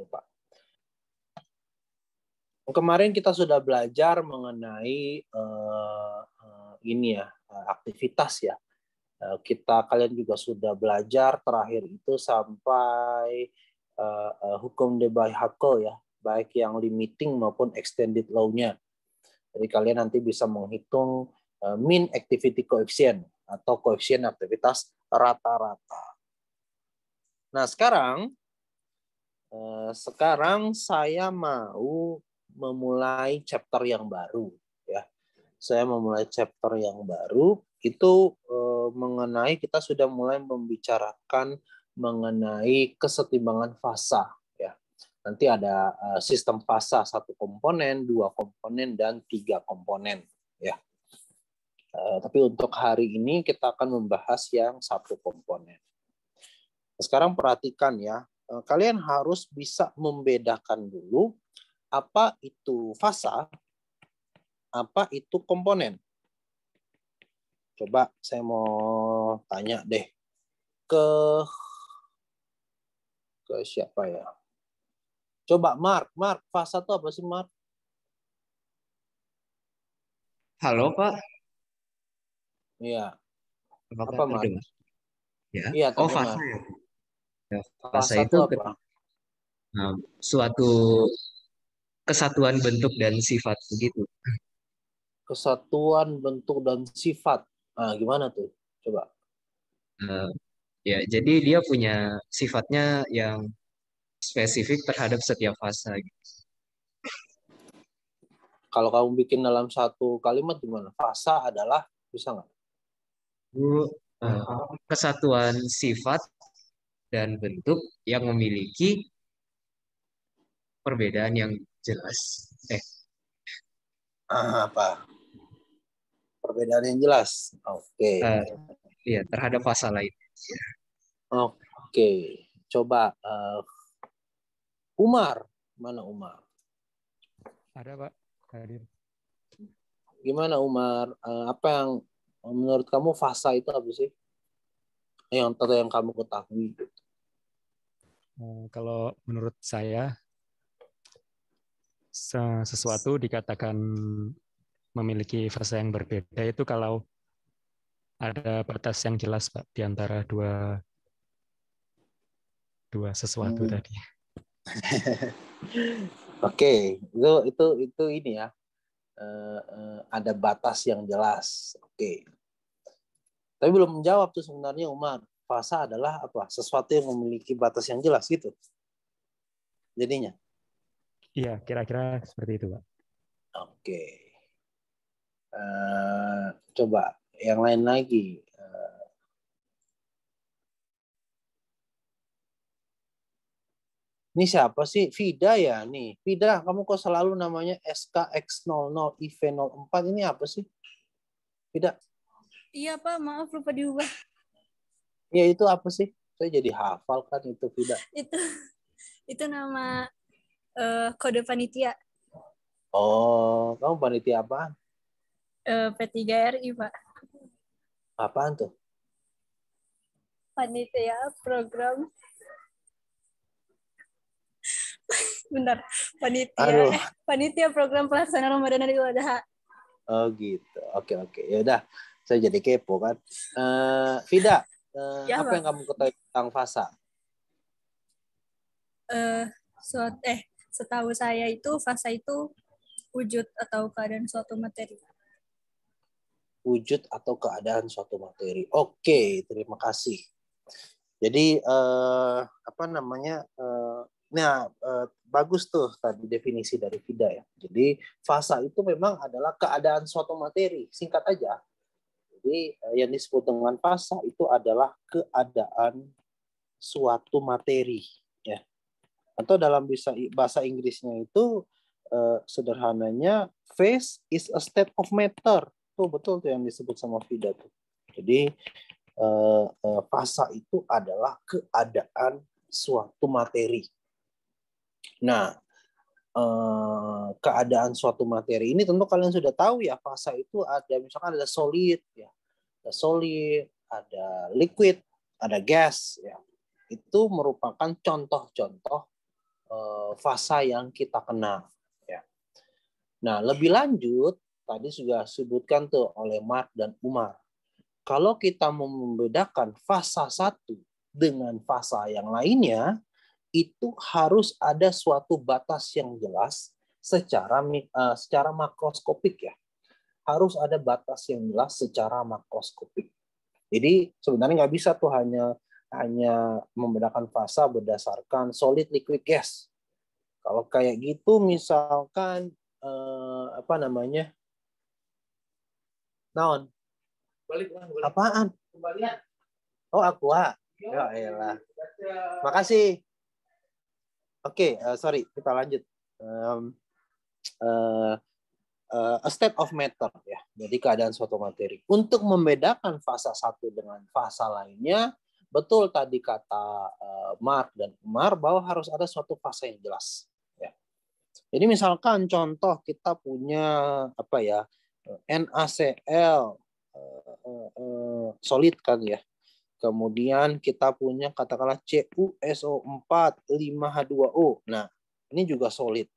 Pak. Kemarin kita sudah belajar mengenai aktivitas ya. Kalian juga sudah belajar terakhir itu sampai hukum Debye-Hückel ya, baik yang limiting maupun extended law-nya. Jadi kalian nanti bisa menghitung mean activity coefficient atau koefisien aktivitas rata-rata. Nah, sekarang saya mau memulai chapter yang baru ya. Saya memulai chapter yang baru itu mengenai kita sudah mulai membicarakan mengenai kesetimbangan fasa ya. Nanti ada sistem fasa 1 komponen, 2 komponen dan 3 komponen ya. Tapi untuk hari ini kita akan membahas yang 1 komponen. Sekarang perhatikan ya, kalian harus bisa membedakan dulu apa itu fasa, apa itu komponen. Coba saya mau tanya deh ke siapa ya? Coba Mark, fasa itu apa sih Mark? Halo Pak. Iya. Apakah Apa Mark? terdengar? Ya. Iya, Oh, terdengar. fasa ya. Ya, fasa Fasa itu itu apa? suatu kesatuan bentuk dan sifat begitu. Kesatuan bentuk dan sifat. Nah, gimana tuh? Coba. Ya, jadi dia punya sifatnya yang spesifik terhadap setiap fasa. Kalau kamu bikin dalam 1 kalimat gimana? Fasa adalah, bisa nggak? Kesatuan sifat dan bentuk yang memiliki perbedaan yang jelas. Apa? Perbedaan yang jelas. Oke. Iya, terhadap fasa lain. Oke. Coba Umar. Mana Umar? Ada Pak, hadir. Gimana Umar? Apa yang menurut kamu fasa itu apa sih? Yang kamu ketahui. Kalau menurut saya, sesuatu dikatakan memiliki fase yang berbeda itu kalau ada batas yang jelas Pak di antara dua sesuatu tadi. Oke, itu ini ya. Ada batas yang jelas. Oke. Tapi belum menjawab tuh sebenarnya Umar. Fasa adalah apa? Sesuatu yang memiliki batas yang jelas gitu. Jadinya. Iya, kira-kira seperti itu Pak. Oke. Coba yang lain lagi. Ini siapa sih? Vida ya nih. Vida, kamu kok selalu namanya SKX00 IV04. Ini apa sih? Vida. Iya Pak, maaf lupa diubah. Ya itu apa sih? Saya jadi hafal kan itu Vida. Itu nama kode panitia. Oh, kamu panitia apaan? P3RI Pak. Apaan tuh? Panitia program. Bentar, panitia program pelaksanaan Ramadan dan Idul Adha. Oh gitu. Oke. Ya udah, saya jadi kepo kan. Vida, Ya, apa yang kamu ketahui tentang fasa? Setahu saya itu fasa itu wujud atau keadaan suatu materi. Wujud atau keadaan suatu materi. Oke, terima kasih. Jadi bagus tuh tadi definisi dari Vida ya. Jadi fasa itu memang adalah keadaan suatu materi. Singkat aja. Jadi yang disebut dengan fasa itu adalah keadaan suatu materi ya. Atau dalam bahasa Inggrisnya itu sederhananya phase is a state of matter. Tuh betul tuh yang disebut sama Vida tuh. Jadi fasa itu adalah keadaan suatu materi. Nah, keadaan suatu materi ini tentu kalian sudah tahu ya, fasa itu ada misalkan ada solid ya. Ada solid, ada liquid, ada gas ya. Itu merupakan contoh-contoh fasa yang kita kenal. Ya. Nah, lebih lanjut, tadi sudah disebutkan tuh oleh Mark dan Umar. Kalau kita mau membedakan fasa satu dengan fasa yang lainnya, itu harus ada suatu batas yang jelas secara makroskopik ya. Harus ada batas yang jelas secara makroskopik. Jadi sebenarnya nggak bisa tuh hanya membedakan fasa berdasarkan solid, liquid, gas. Kalau kayak gitu misalkan apa namanya? Naon? Apaan? Oh, aqua. Ya elah. Makasih. Oke, sorry, kita lanjut. A state of matter ya. Jadi keadaan suatu materi. Untuk membedakan fasa satu dengan fasa lainnya, betul tadi kata Mark dan Umar bahwa harus ada suatu fasa yang jelas. Ya. Jadi misalkan contoh kita punya apa ya, NaCl solid kan ya. Kemudian kita punya katakanlah CuSO4 5H2O. Nah, ini juga solid.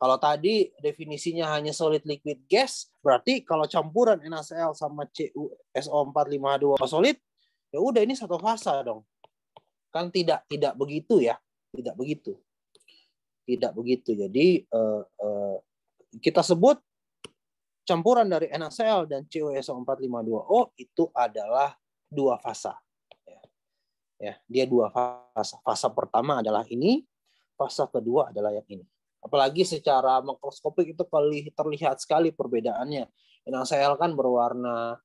Kalau tadi definisinya hanya solid, liquid, gas, berarti kalau campuran NaCl sama CuSO4 5H2O solid, ya udah ini satu fasa dong. Kan tidak begitu ya, tidak begitu. Tidak begitu. Jadi kita sebut campuran dari NaCl dan CuSO4 5H2O itu adalah dua fasa. Ya, dia dua fasa. Fasa pertama adalah ini, fasa kedua adalah yang ini. Apalagi secara makroskopik itu terlihat sekali perbedaannya. NaCl kan berwarna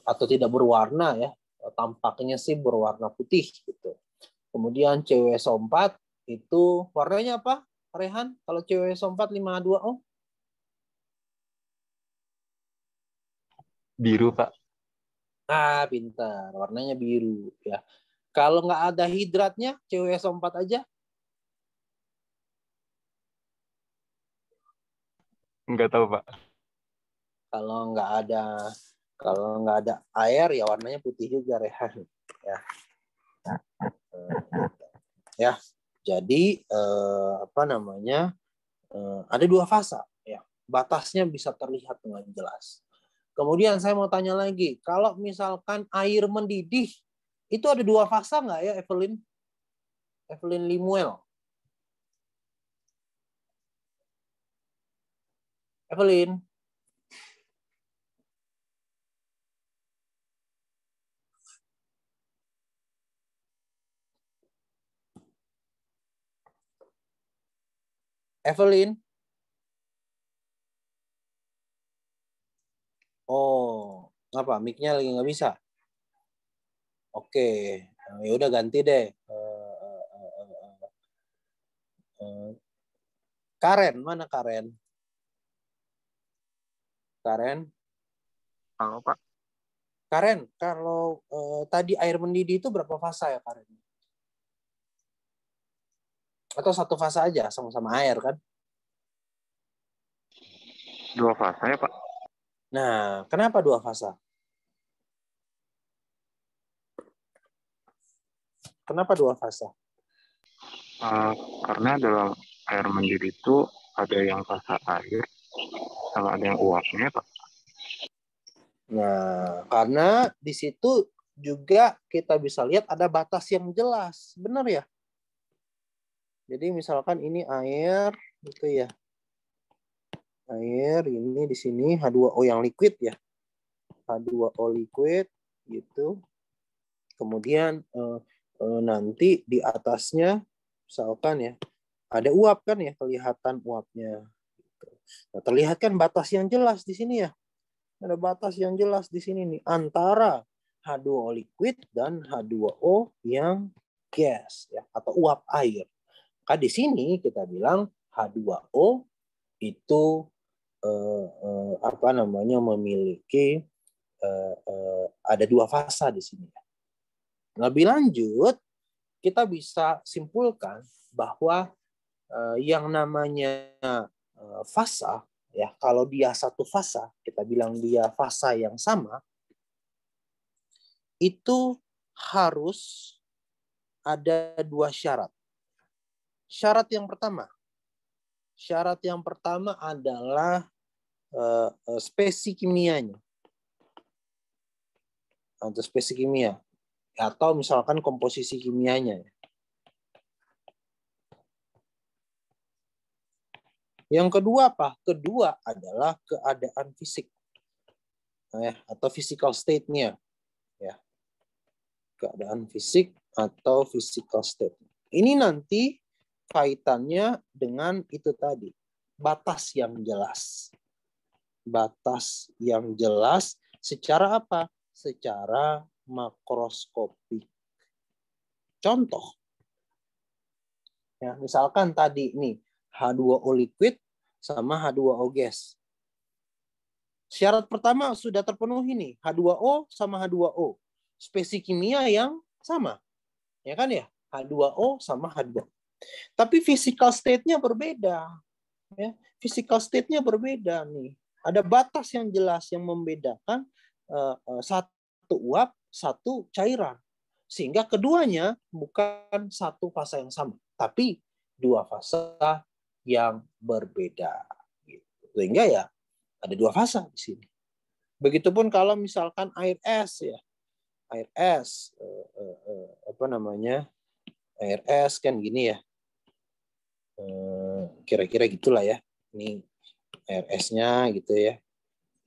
atau tidak berwarna ya, tampaknya sih berwarna putih gitu. Kemudian CuSO4 itu warnanya apa, Rehan? Kalau CuSO4 5H2O? Biru, Pak. Ah, pintar. Warnanya biru ya. Kalau nggak ada hidratnya, CuSO4 aja? Nggak tahu, Pak. Kalau nggak ada air ya warnanya putih juga, Rehan. Ya. Jadi apa namanya? Ada dua fasa ya. Batasnya bisa terlihat dengan jelas. Kemudian saya mau tanya lagi, kalau misalkan air mendidih, itu ada dua fasa nggak ya, Evelyn? Evelyn Limuel. Evelyn. Evelyn. Oh, apa? Mic-nya lagi nggak bisa? Oke, ya udah ganti deh. Karen, mana Karen? Karen? Halo, Pak. Karen, kalau tadi air mendidih itu berapa fasa ya, Karen? Atau satu fasa aja, sama-sama air kan? Dua fasa ya, Pak? Nah, kenapa dua fasa? Kenapa dua fasa? Karena dalam air mendidih itu ada yang fasa air, sama ada yang uapnya, Pak. Nah, karena di situ juga kita bisa lihat ada batas yang jelas. Benar ya? Jadi misalkan ini air, gitu ya. Air, ini di sini H2O yang liquid ya. H2O liquid, gitu. Kemudian nanti di atasnya, misalkan ya, ada uap kan ya, kelihatan uapnya. Nah, terlihat kan batas yang jelas di sini ya. Ada batas yang jelas di sini nih antara H2O liquid dan H2O yang gas ya atau uap air. Maka di sini kita bilang H2O itu apa namanya memiliki ada dua fasa di sini. Lebih lanjut kita bisa simpulkan bahwa yang namanya fasa ya, kalau dia satu fasa, kita bilang dia fasa yang sama, itu harus ada dua syarat. Syarat yang pertama adalah spesi kimianya atau spesi kimia atau misalkan komposisi kimianya. Yang kedua apa? Kedua adalah keadaan fisik atau physical state-nya, ya. Keadaan fisik atau physical state. Ini nanti kaitannya dengan itu tadi, batas yang jelas. Batas yang jelas secara apa? Secara makroskopik. Contoh, ya, misalkan tadi nih H2O liquid sama H2O gas. Syarat pertama sudah terpenuhi nih, H2O sama H2O. Spesi kimia yang sama. Ya kan ya? H2O sama H2O. Tapi physical state-nya berbeda. Ya, physical state-nya berbeda nih. Ada batas yang jelas yang membedakan satu uap, satu cairan. Sehingga keduanya bukan satu fasa yang sama, tapi dua fasa yang berbeda. Sehingga ya ada dua fasa di sini. Begitupun kalau misalkan air es ya. Air es Air es kan gini ya. Kira-kira gitulah ya. Ini air esnya gitu ya.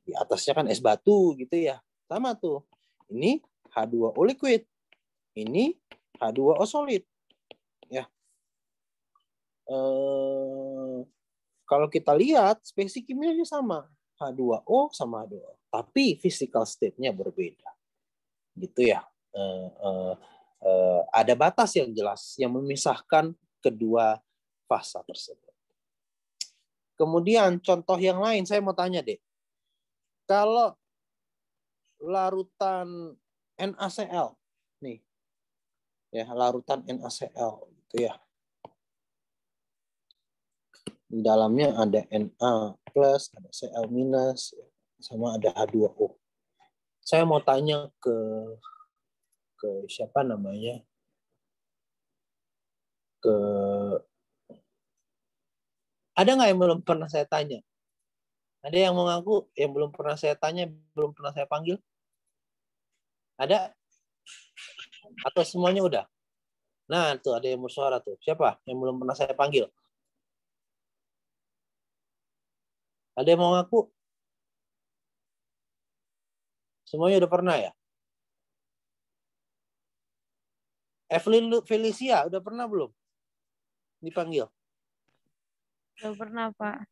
Di atasnya kan es batu gitu ya. Sama tuh. Ini H2O liquid. Ini H2O solid. Ya. Kalau kita lihat spesi kimianya sama. H2O sama H2O. Tapi physical state-nya berbeda. Gitu ya. Ada batas yang jelas yang memisahkan kedua fasa tersebut. Kemudian contoh yang lain saya mau tanya deh. Kalau larutan NaCl nih. Ya, larutan NaCl gitu ya. Di dalamnya ada Na+, ada Cl-, sama ada H2O. Saya mau tanya ke siapa namanya? Ada nggak yang belum pernah saya tanya? Ada yang mengaku yang belum pernah saya tanya, belum pernah saya panggil? Ada? Atau semuanya udah? Nah, tuh ada yang bersuara tuh. Siapa yang belum pernah saya panggil? Ada yang mau ngaku? Semuanya udah pernah ya? Evelyn Felicia udah pernah belum dipanggil? Udah pernah, Pak.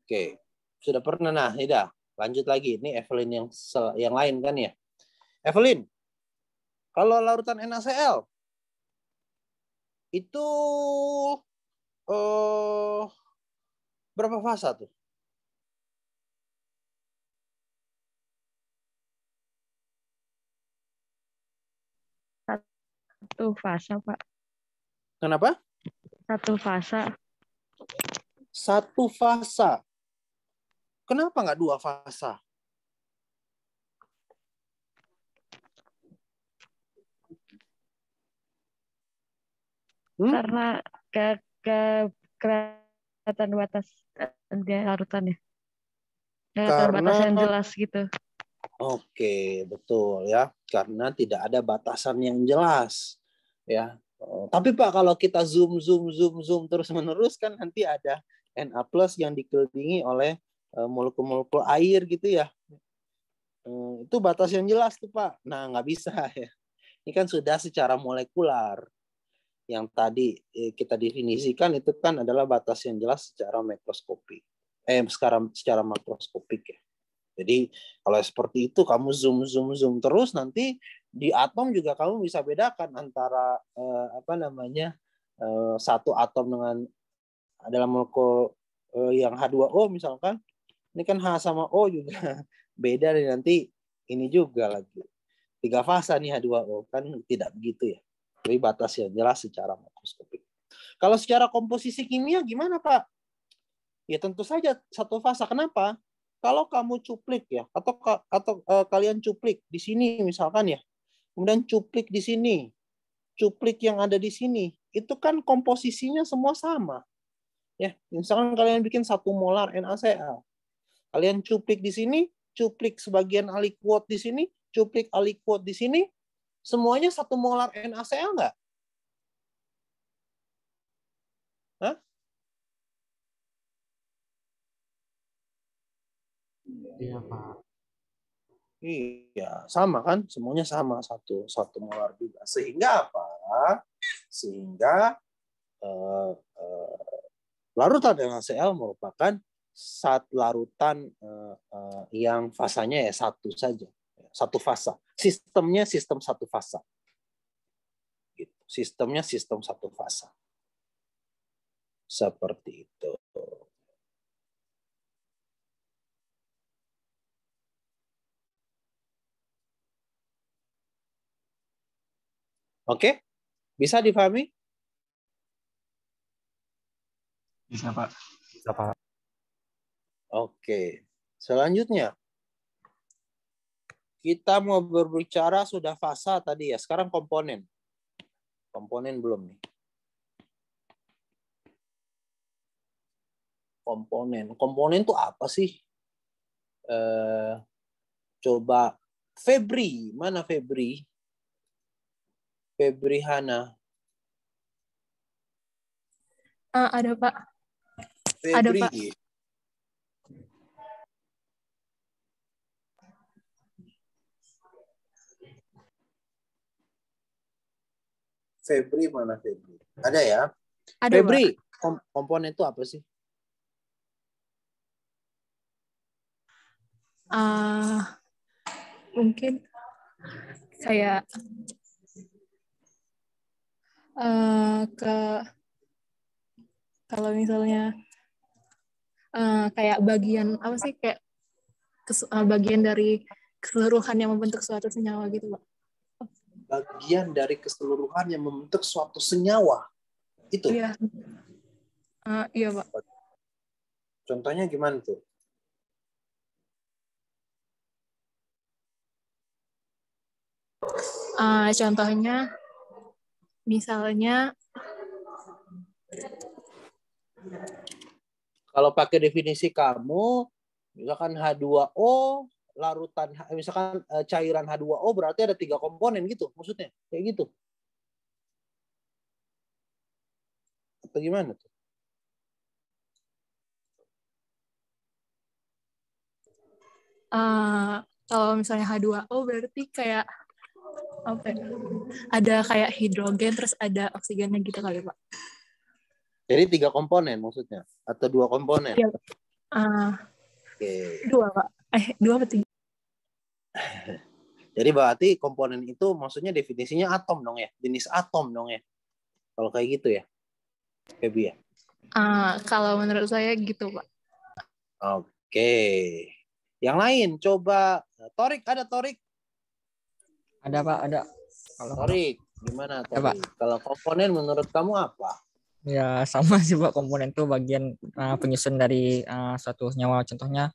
Oke, sudah pernah. Nah, ini dah. Lanjut lagi. Ini Evelyn yang lain kan ya? Evelyn, kalau larutan NaCl itu berapa fasa tuh? Satu fasa, Pak. Kenapa? Satu fasa. Satu fasa. Kenapa nggak dua fasa? Karena kelihatan batas larutannya. Kelihatan batas yang jelas gitu. Oke, betul ya. Karena tidak ada batasan yang jelas. Ya. Tapi Pak, kalau kita zoom terus-menerus kan nanti ada Na+ yang dikelilingi oleh molekul-molekul air gitu ya. Itu batas yang jelas tuh Pak. Nah, nggak bisa ya. Ini kan sudah secara molekular. Yang tadi kita definisikan itu kan adalah batas yang jelas secara mikroskopik. Secara makroskopik ya. Jadi kalau seperti itu kamu zoom terus nanti di atom juga kamu bisa bedakan antara satu atom dengan adalah molekul yang H2O misalkan. Ini kan H sama O juga beda dan nanti ini juga lagi. 3 fasa nih H2O kan tidak begitu ya. Tapi batas yang jelas secara makroskopik. Kalau secara komposisi kimia gimana Pak? Ya tentu saja satu fasa. Kenapa? Kalau kamu cuplik ya, atau kalian cuplik di sini misalkan ya, kemudian cuplik di sini, cuplik yang ada di sini, itu kan komposisinya semua sama. Ya, misalkan kalian bikin 1 molar NaCl. Kalian cuplik di sini, cuplik sebagian aliquot di sini, cuplik aliquot di sini, semuanya 1 molar NaCl nggak? Hah? Iya, Pak. Iya, sama kan? Semuanya sama, satu molar juga. Sehingga apa? Sehingga larutan NaCl merupakan larutan yang fasanya ya satu fasa. Sistemnya sistem satu fasa. Gitu. Sistemnya sistem satu fasa. Seperti itu. Oke? Bisa dipahami? Bisa, Pak. Bisa, Pak. Oke. Selanjutnya, kita mau berbicara sudah fasa tadi ya. Sekarang komponen. Komponen belum nih. Komponen itu apa sih? Coba Febri. Mana Febri? Febri Hana. Ada, Pak. Febri. Ada, Pak. Febri mana Febri? Ada ya? Ada, Febri, komponen itu apa sih? Mungkin kayak kalau misalnya kayak bagian apa sih, kayak bagian dari keseluruhan yang membentuk suatu senyawa gitu, Pak. Bagian dari keseluruhan yang membentuk suatu senyawa. Itu. Iya. Iya, Pak. Contohnya gimana tuh? Contohnya misalnya kalau pakai definisi kamu, misalkan H2O, larutan, misalkan cairan H2O berarti ada 3 komponen gitu, maksudnya kayak gitu. Apa gimana tuh? Kalau misalnya H2O berarti kayak apa ya? Ada kayak hidrogen terus ada oksigennya gitu kali, Pak. Jadi 3 komponen maksudnya atau 2 komponen? Iya. Oke. 2, Pak. 2 atau 3? Jadi berarti komponen itu maksudnya definisinya atom dong ya, jenis atom dong ya. Kalau kayak gitu ya, Feby ya. Kalau menurut saya gitu, Pak. Oke. Yang lain coba Torik, ada Torik? Ada, Pak, ada. Torik, gimana Torik? Kalau komponen menurut kamu apa? Ya sama sih, Pak, komponen itu bagian penyusun dari suatu senyawa. Contohnya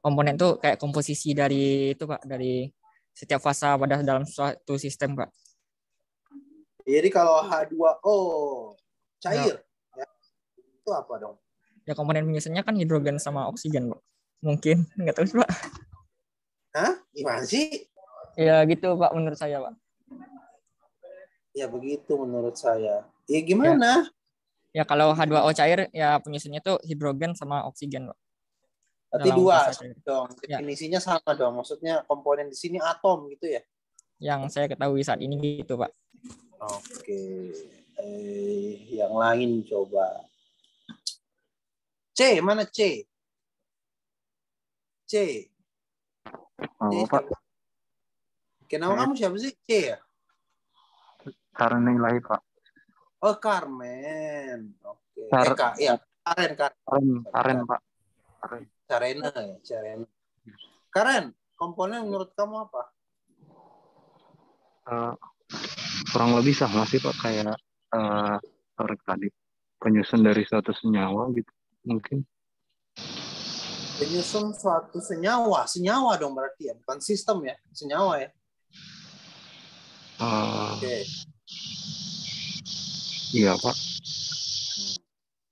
komponen itu kayak komposisi dari itu, Pak, dari setiap fasa pada dalam suatu sistem, Pak. Jadi kalau H2O cair, ya, itu apa dong? Ya komponen penyusunnya kan hidrogen sama oksigen, Pak. Mungkin, nggak tahu sih, Pak. Hah? Gimana sih? Ya gitu, Pak, menurut saya, Pak. Ya begitu menurut saya. Ya gimana? Ya kalau H2O cair, ya penyusunnya itu hidrogen sama oksigen, Pak. Berarti Dalam 2 fase cair. dong. Definisinya sama dong. Maksudnya komponen di sini atom gitu ya? Yang saya ketahui saat ini gitu, Pak. Oke. Yang lain coba. C, mana C? C. Pak. Kenapa kamu siapa sih? C ya? Karena Ilahi, Pak. Oh, Carmen. Oke. Ya. Karen, Pak. Carena ya, Carena. Karen, komponen menurut kamu apa? Kurang lebih sama sih, Pak, kayak Torik tadi. Penyusun dari suatu senyawa gitu, mungkin. Penyusun suatu senyawa dong berarti ya, bukan sistem ya, senyawa ya. Oke. Iya, Pak.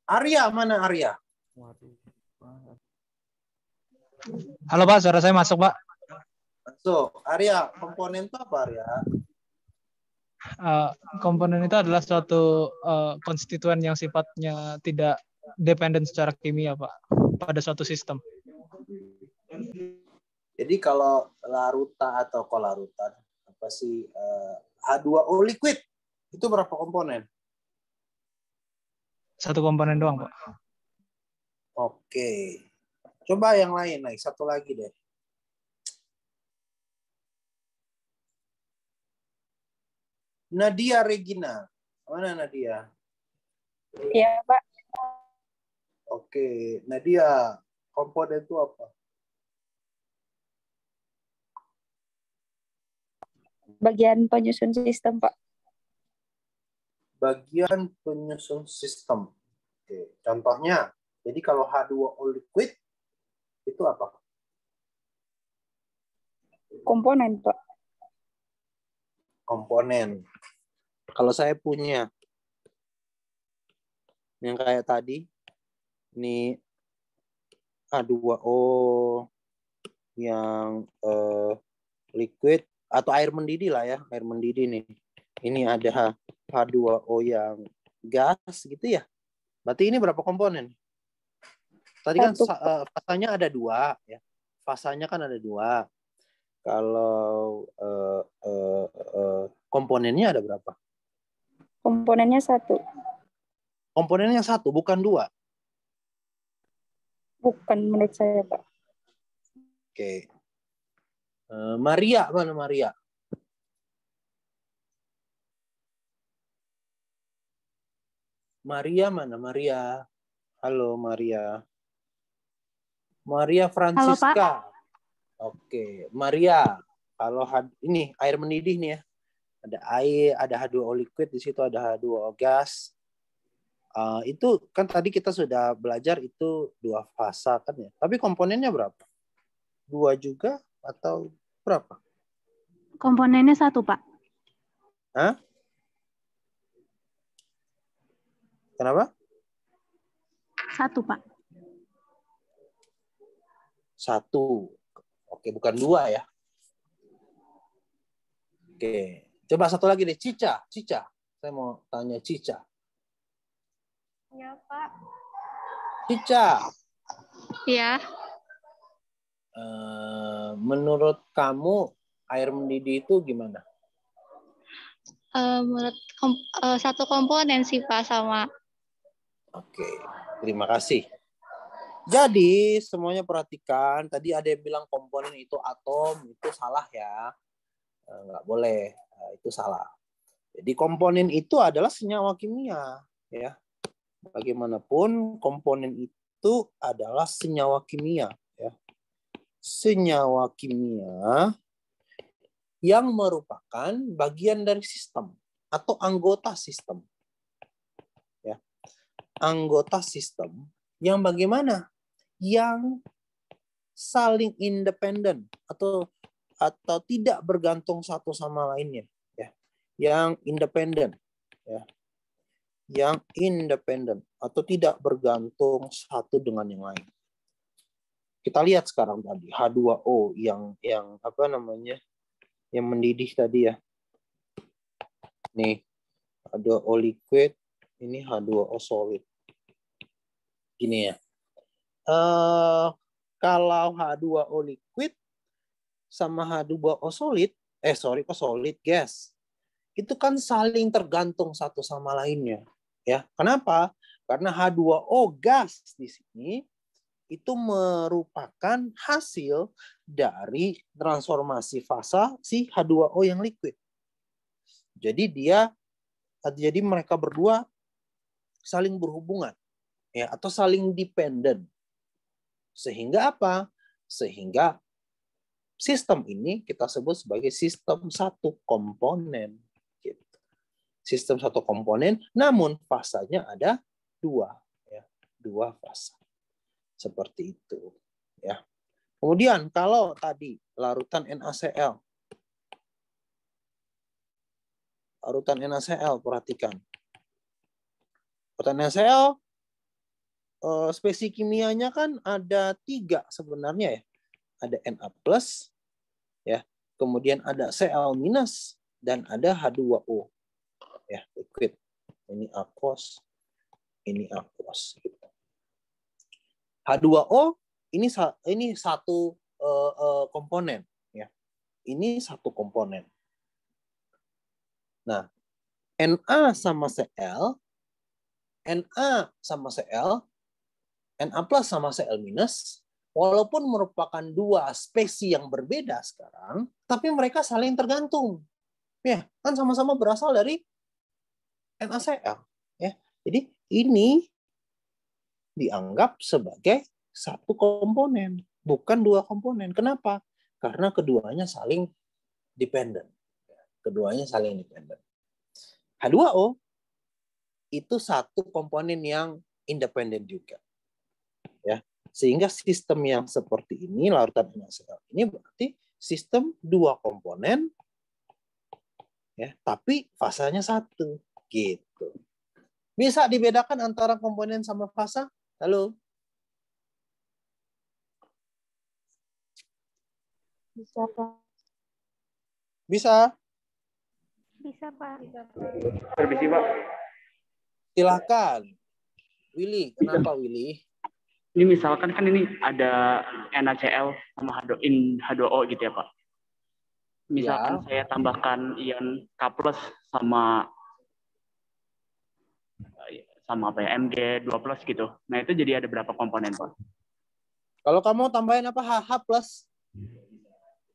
Arya, mana Arya? Halo Pak, suara saya masuk Pak. So, Arya, komponen itu apa Arya? Komponen itu adalah suatu konstituen yang sifatnya tidak dependen secara kimia Pak pada suatu sistem. Jadi kalau larutan atau kolarutan, apa sih H2O liquid itu berapa komponen? Satu komponen doang Pak. Oke. Coba yang lain, naik satu lagi deh. Nadia Regina. Mana Nadia? Iya, Pak. Oke, Nadia, komponen itu apa? Bagian penyusun sistem, Pak. Bagian penyusun sistem. Oke, contohnya, jadi kalau H2O liquid itu apa? Komponen, Pak. Komponen. Kalau saya punya yang kayak tadi, ini H2O yang liquid atau air mendidih lah ya, air mendidih nih. Ini ada H2O yang gas gitu ya. Berarti ini berapa komponen? Tadi kan fasanya ada dua ya. Fasanya kan ada dua. Kalau komponennya ada berapa? Komponennya satu. Komponennya satu, bukan dua. Bukan menurut saya, Pak. Oke. Maria, mana Maria? Maria mana Maria? Halo Maria. Maria Francisca. Halo, Pak. Oke, Maria. Kalau ini air mendidih nih ya. Ada air, ada H2O liquid, di situ ada H2O gas. Itu kan tadi kita sudah belajar itu dua fasa kan ya. Tapi komponennya berapa? Dua juga atau berapa? Komponennya satu, Pak. Hah? Kenapa? Satu, Pak. Satu. Oke, bukan dua ya. Oke. Coba satu lagi deh, Cica. Cica. Saya mau tanya Cica. Ya, Pak. Cica. Iya. Menurut kamu air mendidih itu gimana? Menurut satu komponen sih, Pak, sama. Oke, terima kasih. Jadi semuanya perhatikan. Tadi ada yang bilang komponen itu atom, itu salah ya. Nggak boleh, itu salah. Jadi komponen itu adalah senyawa kimia, ya. Bagaimanapun komponen itu adalah senyawa kimia, ya. Senyawa kimia yang merupakan bagian dari sistem atau anggota sistem, ya. Anggota sistem yang bagaimana? Yang saling independen atau tidak bergantung satu sama lainnya, ya. Yang independen, ya. Yang independen atau tidak bergantung satu dengan yang lain. Kita lihat sekarang tadi H2O yang apa namanya? Yang mendidih tadi ya. Nih, H2O liquid, ini H2O solid. Gini ya. Kalau H2O liquid sama H2O solid, solid gas, itu kan saling tergantung satu sama lainnya, ya. Kenapa? Karena H2O gas di sini itu merupakan hasil dari transformasi fasa si H2O yang liquid. Jadi mereka berdua saling berhubungan, ya, atau saling dependen. Sehingga apa? Sehingga sistem ini kita sebut sebagai sistem satu komponen. Gitu. Sistem satu komponen, namun fasanya ada dua, ya, dua fasa. Seperti itu, ya. Kemudian kalau tadi larutan NaCl, perhatikan. Larutan NaCl spesies kimianya kan ada 3 sebenarnya ya. Ada Na+, ya. Kemudian ada Cl- dan ada H2O. Ya, liquid. Ini aqueous, ini aqueous gitu. H2O ini satu komponen ya. Ini satu komponen. Nah, Na sama Cl, Na sama Cl, Na+ sama Cl-, walaupun merupakan 2 spesies yang berbeda sekarang, tapi mereka saling tergantung. Ya, kan sama-sama berasal dari NaCl. Ya, jadi ini dianggap sebagai satu komponen, bukan 2 komponen. Kenapa? Karena keduanya saling dependen. Keduanya saling dependen. H2O itu satu komponen yang independen juga. Ya, sehingga sistem yang seperti ini, larutan NaCl ini berarti sistem 2 komponen, ya, tapi fasanya 1 gitu. Bisa dibedakan antara komponen sama fasa? Halo? Bisa, Pak. Bisa? Bisa, Pak. Permisi, Pak. Silahkan. Willy, kenapa Willy? Ini misalkan kan ini ada NaCl sama H2O gitu ya, Pak. Misalkan saya tambahkan ion K+ sama apa ya, Mg2+ gitu. Nah, itu jadi ada berapa komponen, Pak? Kalau kamu tambahin apa? HH+?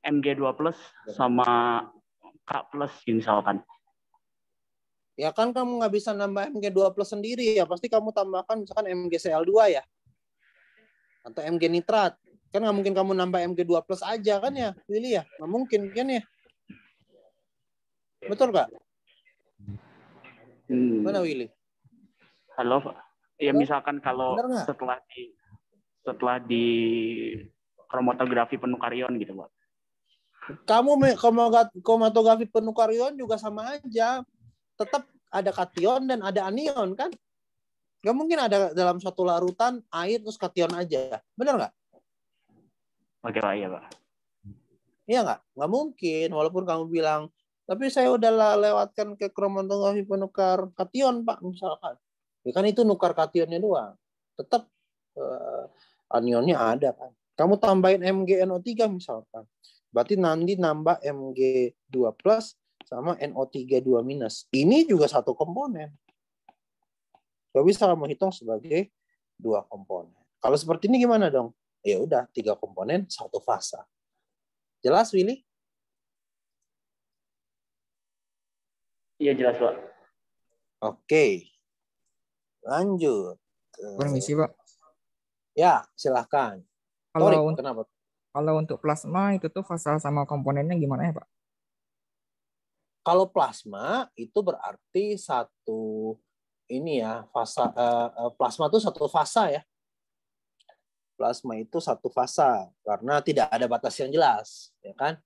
Mg2+ sama K+ misalkan. Ya kan kamu nggak bisa nambah Mg2+ sendiri ya. Pasti kamu tambahkan misalkan MgCl2 ya. Atau Mg nitrat. Kan nggak mungkin kamu nambah Mg2+ aja kan ya, Willy ya? Nggak mungkin kan ya? Betul nggak? Mana Willy? Halo, Pak. Ya misalkan kalau setelah di kromatografi penukar ion gitu, Pak. Kamu kromatografi penukar ion juga sama aja. Tetap ada kation dan ada anion kan? Nggak mungkin ada dalam satu larutan air terus kation aja. Benar nggak? Oke, Pak. Iya, Pak. Iya nggak? Nggak mungkin. Walaupun kamu bilang, tapi saya udah lewatkan ke kromatografi penukar kation, Pak, misalkan. Ya kan itu nukar kationnya doang. Tetap anionnya ada kan. Kamu tambahin MgNO3 misalkan. Berarti nanti nambah Mg2+ sama NO3 2-. Ini juga satu komponen. Gak bisa kamu hitung sebagai 2 komponen. Kalau seperti ini gimana dong? Ya udah 3 komponen, 1 fasa. Jelas, Willy? Iya, jelas, Pak. Oke. Lanjut. Permisi, Pak. Ya, silahkan. Kalau kenapa? Kalau untuk plasma itu tuh fasa sama komponennya gimana ya, Pak? Kalau plasma itu berarti satu ini ya, fasa plasma itu satu fasa ya. Plasma itu satu fasa karena tidak ada batas yang jelas, ya kan?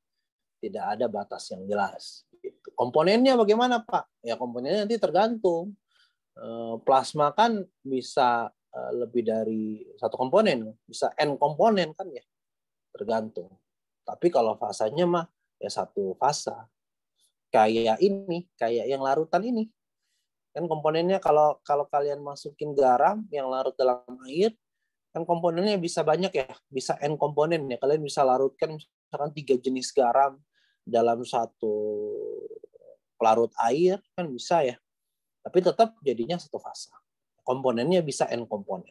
Tidak ada batas yang jelas. Gitu. Komponennya bagaimana, Pak? Ya komponennya nanti tergantung. Plasma kan bisa lebih dari satu komponen, bisa N komponen kan ya, tergantung. Tapi kalau fasanya mah ya satu fasa. Kayak ini, kayak yang larutan ini. Kan komponennya kalau kalian masukin garam yang larut dalam air, kan komponennya bisa banyak ya, bisa N komponen ya. Kalian bisa larutkan misalkan 3 jenis garam dalam satu pelarut air, kan bisa ya. Tapi tetap jadinya satu fasa. Komponennya bisa N komponen.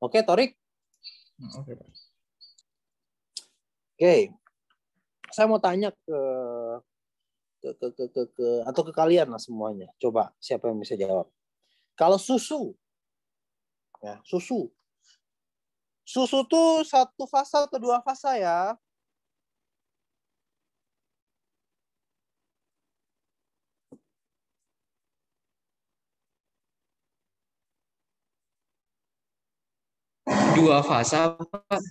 Oke, Torik? Oke, Pak. Oke. Saya mau tanya ke atau ke kalian lah semuanya. Coba siapa yang bisa jawab. Kalau susu. Ya, susu. Susu tuh 1 fasa atau 2 fasa ya? Dua fasa, Pak.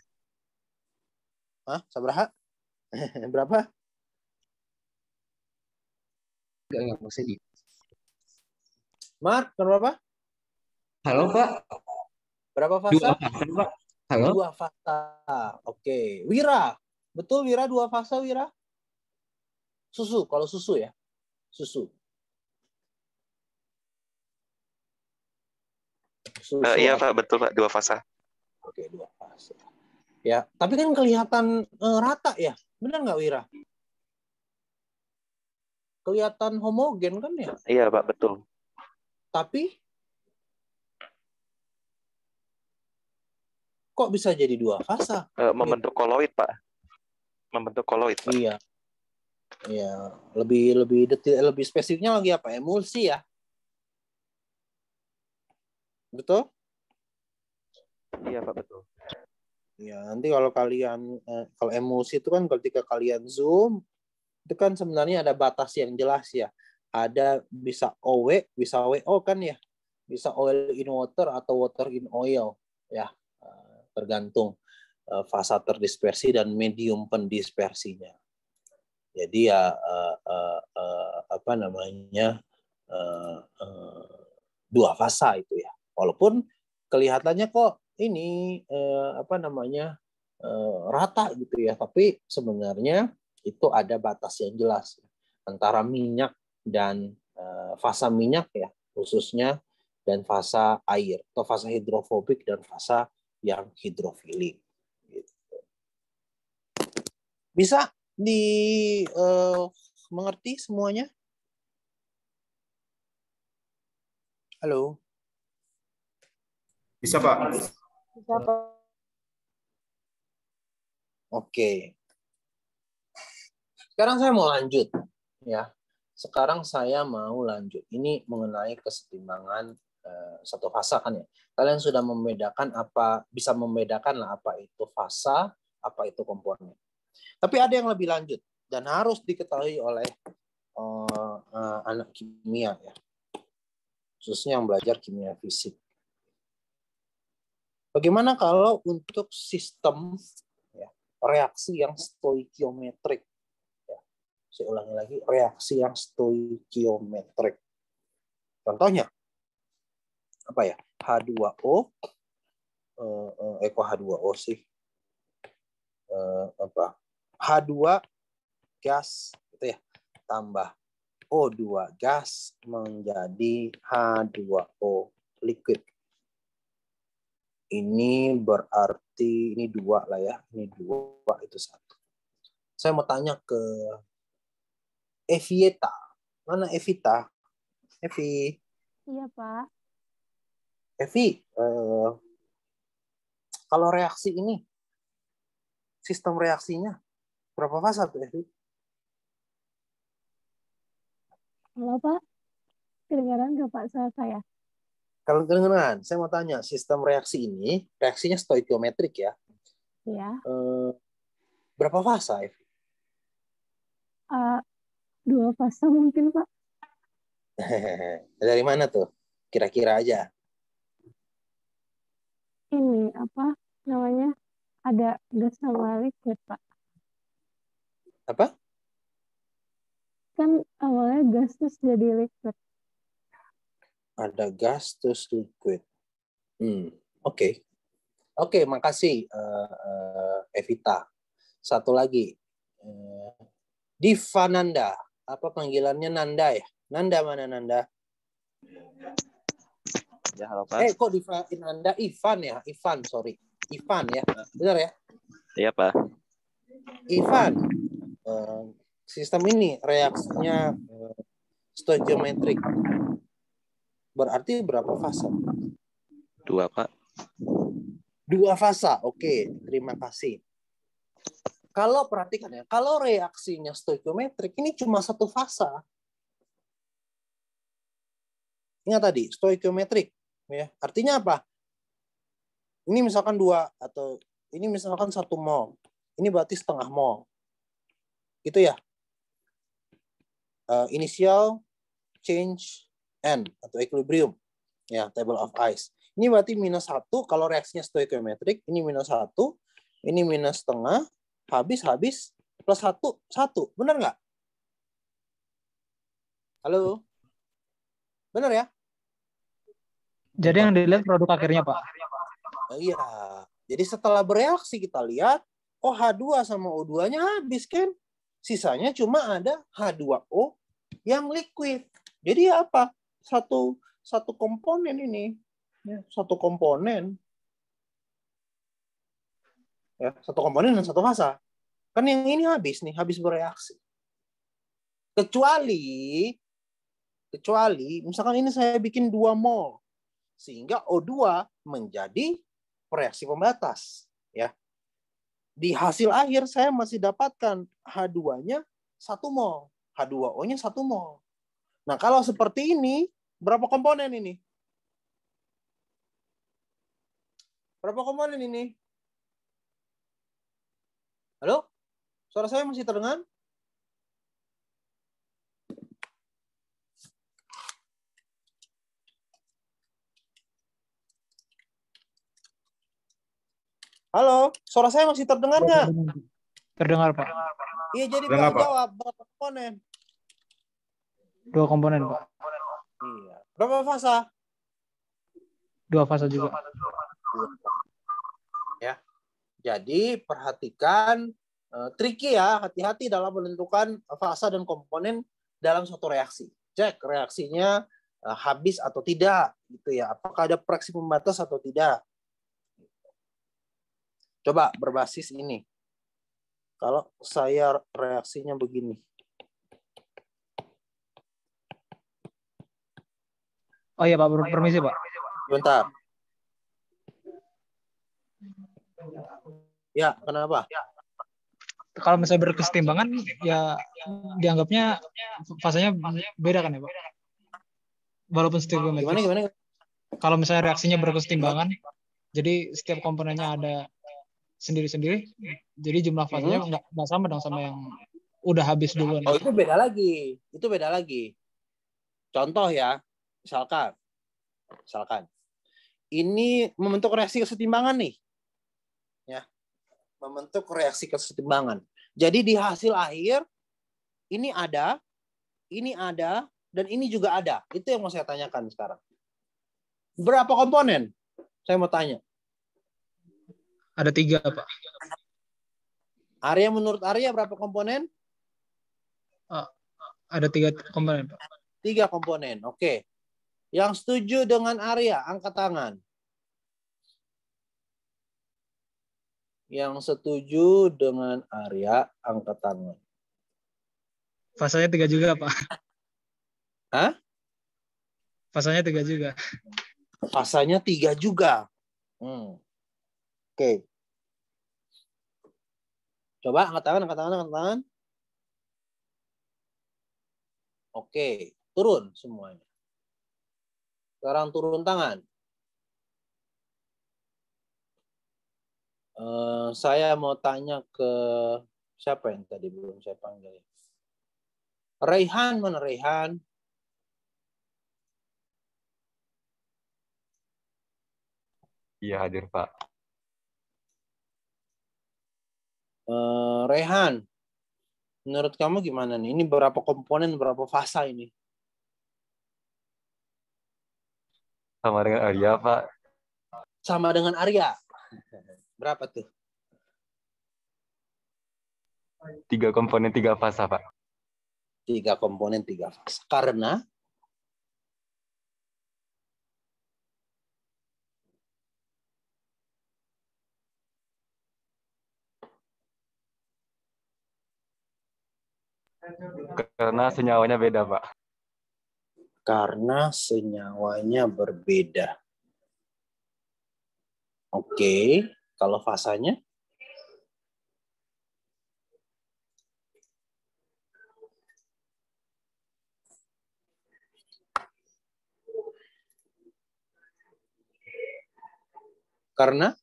Hah? Sabaraha? Berapa? Enggak maksudnya. Mark, berapa? Halo Pak, Berapa dua fasa? fasa Pak. Halo, 2 fasa. Oke. Wira. Betul Wira 2 fasa Wira? Susu, kalau susu ya. Susu. Susu. Iya Pak, betul Pak, 2 fasa. Oke, 2 fasa. Ya, tapi kan kelihatan rata ya. Benar nggak Wira? Kelihatan homogen kan ya? Iya Pak, betul. Tapi kok bisa jadi 2 fasa? Membentuk koloid Pak. Membentuk koloid Pak. Iya. Iya, lebih detail, lebih spesifiknya lagi apa? Emulsi ya. Betul? Iya Pak, betul. Ya, nanti kalau kalian kalau emulsi itu kan ketika kalian zoom itu kan sebenarnya ada batas yang jelas ya. Ada bisa OW, bisa WO kan ya. Bisa oil in water atau water in oil ya. Tergantung fasa terdispersi dan medium pendispersinya. Jadi ya apa namanya 2 fasa itu ya. Walaupun kelihatannya kok ini apa namanya rata gitu ya, tapi sebenarnya itu ada batas yang jelas antara minyak dan fasa minyak ya khususnya dan fasa air atau fasa hidrofobik dan fasa yang hidrofilik. Gitu. Bisa mengerti semuanya? Halo. Bisa Pak. Bisa, Pak. Oke. Sekarang saya mau lanjut ya. Sekarang saya mau lanjut. Ini mengenai kesetimbangan satu fasa kan ya. Kalian sudah membedakan bisa membedakan lah apa itu fasa, apa itu komponen. Tapi ada yang lebih lanjut dan harus diketahui oleh anak kimia ya. Khususnya yang belajar kimia fisik. Bagaimana kalau untuk sistem ya, reaksi yang stoikiometrik? Ya, saya ulangi lagi, reaksi yang stoikiometrik. Contohnya, apa ya? H2O, kok H2O sih? H2 gas, gitu ya, tambah O2 gas menjadi H2O liquid. Ini berarti ini 2 lah ya. Ini 2 itu 1. Saya mau tanya ke Evieta. Mana Evita? Evi. Iya, Pak. Evi, kalau reaksi ini, sistem reaksinya berapa fasa tuh Evi? Halo, Pak. Kedengaran nggak, Pak, suara saya? Kalau kedengeran, saya mau tanya, sistem reaksi ini, reaksinya stoikiometrik ya? Iya. Berapa fasa, Evi? 2 fase mungkin, Pak. Dari mana tuh? Kira-kira aja. Ini, apa namanya, ada gas sama liquid, Pak. Apa? Kan awalnya gas terus jadi liquid. Ada gas terus liquid. Oke. Oke, makasih Evita. Satu lagi. Divananda. Apa panggilannya Nanda ya? Nanda mana Nanda? Ya, halo Pak. Kok Nanda? Ivan ya? Ivan, sorry. Ivan ya? Benar ya? Iya Pak. Ivan. Sistem ini reaksinya stoikiometrik. Berarti berapa fasa? 2 Pak. 2 fasa. Oke, terima kasih. Kalau perhatikan ya, kalau reaksinya stoikiometrik ini cuma 1 fasa. Ingat tadi, stoikiometrik ya. Artinya apa? Ini misalkan 2 atau ini misalkan 1 mol. Ini berarti setengah mol. Gitu ya. Initial change N atau equilibrium. Ya, table of ice. Ini berarti -1 kalau reaksinya stoikiometrik, ini -1, ini minus setengah, habis plus 1. Benar nggak? Halo? Benar ya? Jadi yang dilihat produk akhirnya, Pak. Iya. Jadi setelah bereaksi kita lihat, oh H2 sama O2-nya habis kan. Sisanya cuma ada H2O yang liquid. Jadi apa? Satu komponen ini. Ya, satu komponen. Ya, satu komponen dan satu fasa. Kan yang ini habis nih, habis bereaksi. Kecuali misalkan ini saya bikin 2 mol. Sehingga O2 menjadi reaksi pembatas, ya. Di hasil akhir saya masih dapatkan H2-nya 1 mol, H2O-nya 1 mol. Nah, kalau seperti ini, berapa komponen ini? Berapa komponen ini? Halo? Suara saya masih terdengar? Halo, suara saya masih terdengar nggak? Terdengar, Pak. Iya, jadi Terdengar, Pak Pak. jawab berapa komponen? 2 komponen, Pak. Iya. Berapa fasa? 2 fase juga. Ya. Jadi perhatikan tricky ya, hati-hati dalam menentukan fasa dan komponen dalam suatu reaksi. Cek reaksinya habis atau tidak, gitu ya. Apakah ada reaksi pembatas atau tidak? Coba berbasis ini. Kalau saya reaksinya begini. Oh iya, Pak, permisi, Pak. Bentar. Ya, kenapa? Kalau misalnya berkesetimbangan, ya dianggapnya fasenya beda kan ya, Pak? Walaupun stoichiometris. Gimana? Kalau misalnya reaksinya berkesetimbangan, jadi setiap komponennya ada sendiri-sendiri, jadi jumlah fasenya nggak sama dong sama yang udah habis duluan. Oh, itu beda lagi. Itu beda lagi. Contoh ya, misalkan ini membentuk reaksi kesetimbangan nih. Ya. Membentuk reaksi kesetimbangan. Jadi di hasil akhir ini ada, dan ini juga ada. Itu yang mau saya tanyakan sekarang. Berapa komponen? Saya mau tanya. Ada 3, Pak. Arya, menurut Arya berapa komponen? Ada 3 komponen, Pak. 3 komponen. Oke. Yang setuju dengan Arya, angkat tangan. Yang setuju dengan Arya, angkat tangan. Fasanya 3 juga, Pak. Hah? Fasanya 3 juga. Fasanya 3 juga. Oke. Coba angkat tangan. Oke, turun semuanya. Sekarang turun tangan. Saya mau tanya ke siapa yang tadi belum saya panggil. Raihan, mana Raihan? Iya, hadir, Pak. Raihan, menurut kamu gimana nih? Ini berapa komponen, berapa fasa ini? Sama dengan Arya, Pak. Sama dengan Arya. Berapa tuh? 3 komponen 3 fasa, Pak. 3 komponen 3 fasa. Karena senyawanya beda, Pak. Karena senyawanya berbeda. Oke, kalau fasanya? Karena?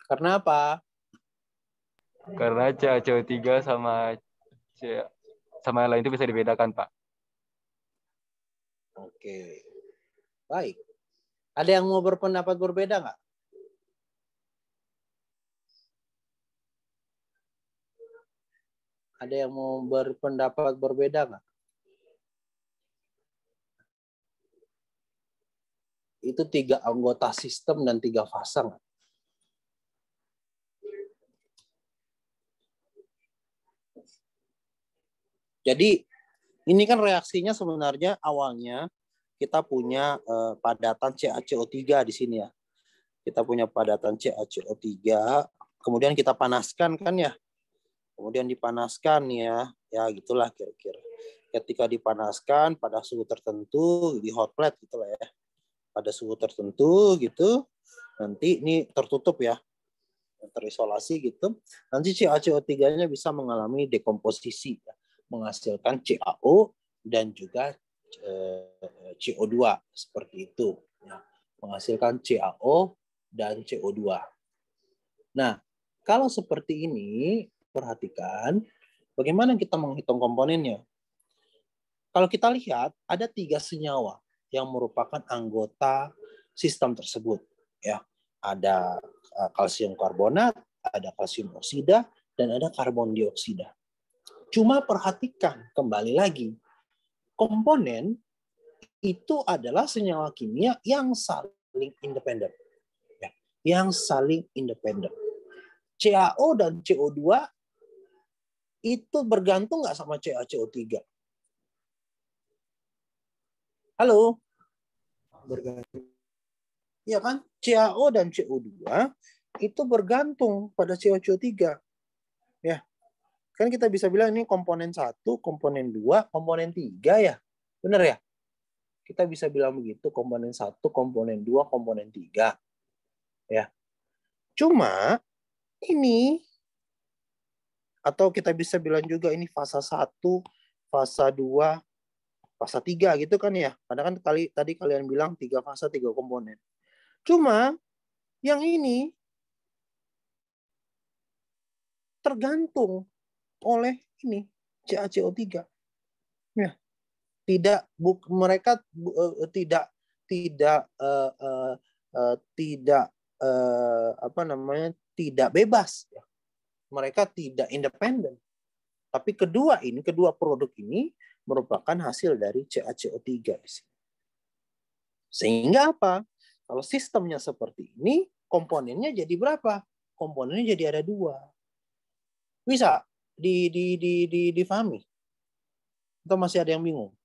Karena apa? Karena CaCO3 sama yang lain itu bisa dibedakan, Pak. Oke. Baik. Ada yang mau berpendapat berbeda nggak? Ada yang mau berpendapat berbeda nggak? Itu 3 anggota sistem dan 3 fasa nggak? Jadi ini kan reaksinya sebenarnya awalnya kita punya padatan CaCO3 di sini ya. Kita punya padatan CaCO3, kemudian kita panaskan kan ya. Kemudian dipanaskan ya gitulah kira-kira. Ketika dipanaskan pada suhu tertentu di hot plate gitulah ya. Pada suhu tertentu gitu, nanti ini tertutup ya. Terisolasi gitu. Nanti CaCO3-nya bisa mengalami dekomposisi ya. Menghasilkan CaO dan juga CO2 seperti itu ya. Menghasilkan CaO dan CO2. Nah, kalau seperti ini perhatikan bagaimana kita menghitung komponennya. Kalau kita lihat ada 3 senyawa yang merupakan anggota sistem tersebut ya. Ada kalsium karbonat, ada kalsium oksida, dan ada karbon dioksida. Cuma perhatikan kembali lagi, komponen itu adalah senyawa kimia yang saling independen. Ya, yang saling independen. CaO dan CO2 itu bergantung nggak sama CaCO3? Halo? Bergantung. Iya kan? CaO dan CO2 itu bergantung pada CaCO3. Ya. Kan kita bisa bilang ini komponen 1, komponen 2, komponen 3 ya. Benar ya? Kita bisa bilang begitu, komponen 1, komponen 2, komponen 3. Ya. Cuma ini atau kita bisa bilang juga ini fasa 1, fasa 2, fasa 3 gitu kan ya. Karena kan tadi kalian bilang 3 fasa 3 komponen. Cuma yang ini tergantung oleh ini CaCO3. Ya. Mereka tidak bebas ya. Mereka tidak independen. Tapi kedua produk ini merupakan hasil dari CaCO3 di sini. Sehingga apa? Kalau sistemnya seperti ini, komponennya jadi berapa? Komponennya jadi ada 2. Bisa difahami? Atau masih ada yang bingung?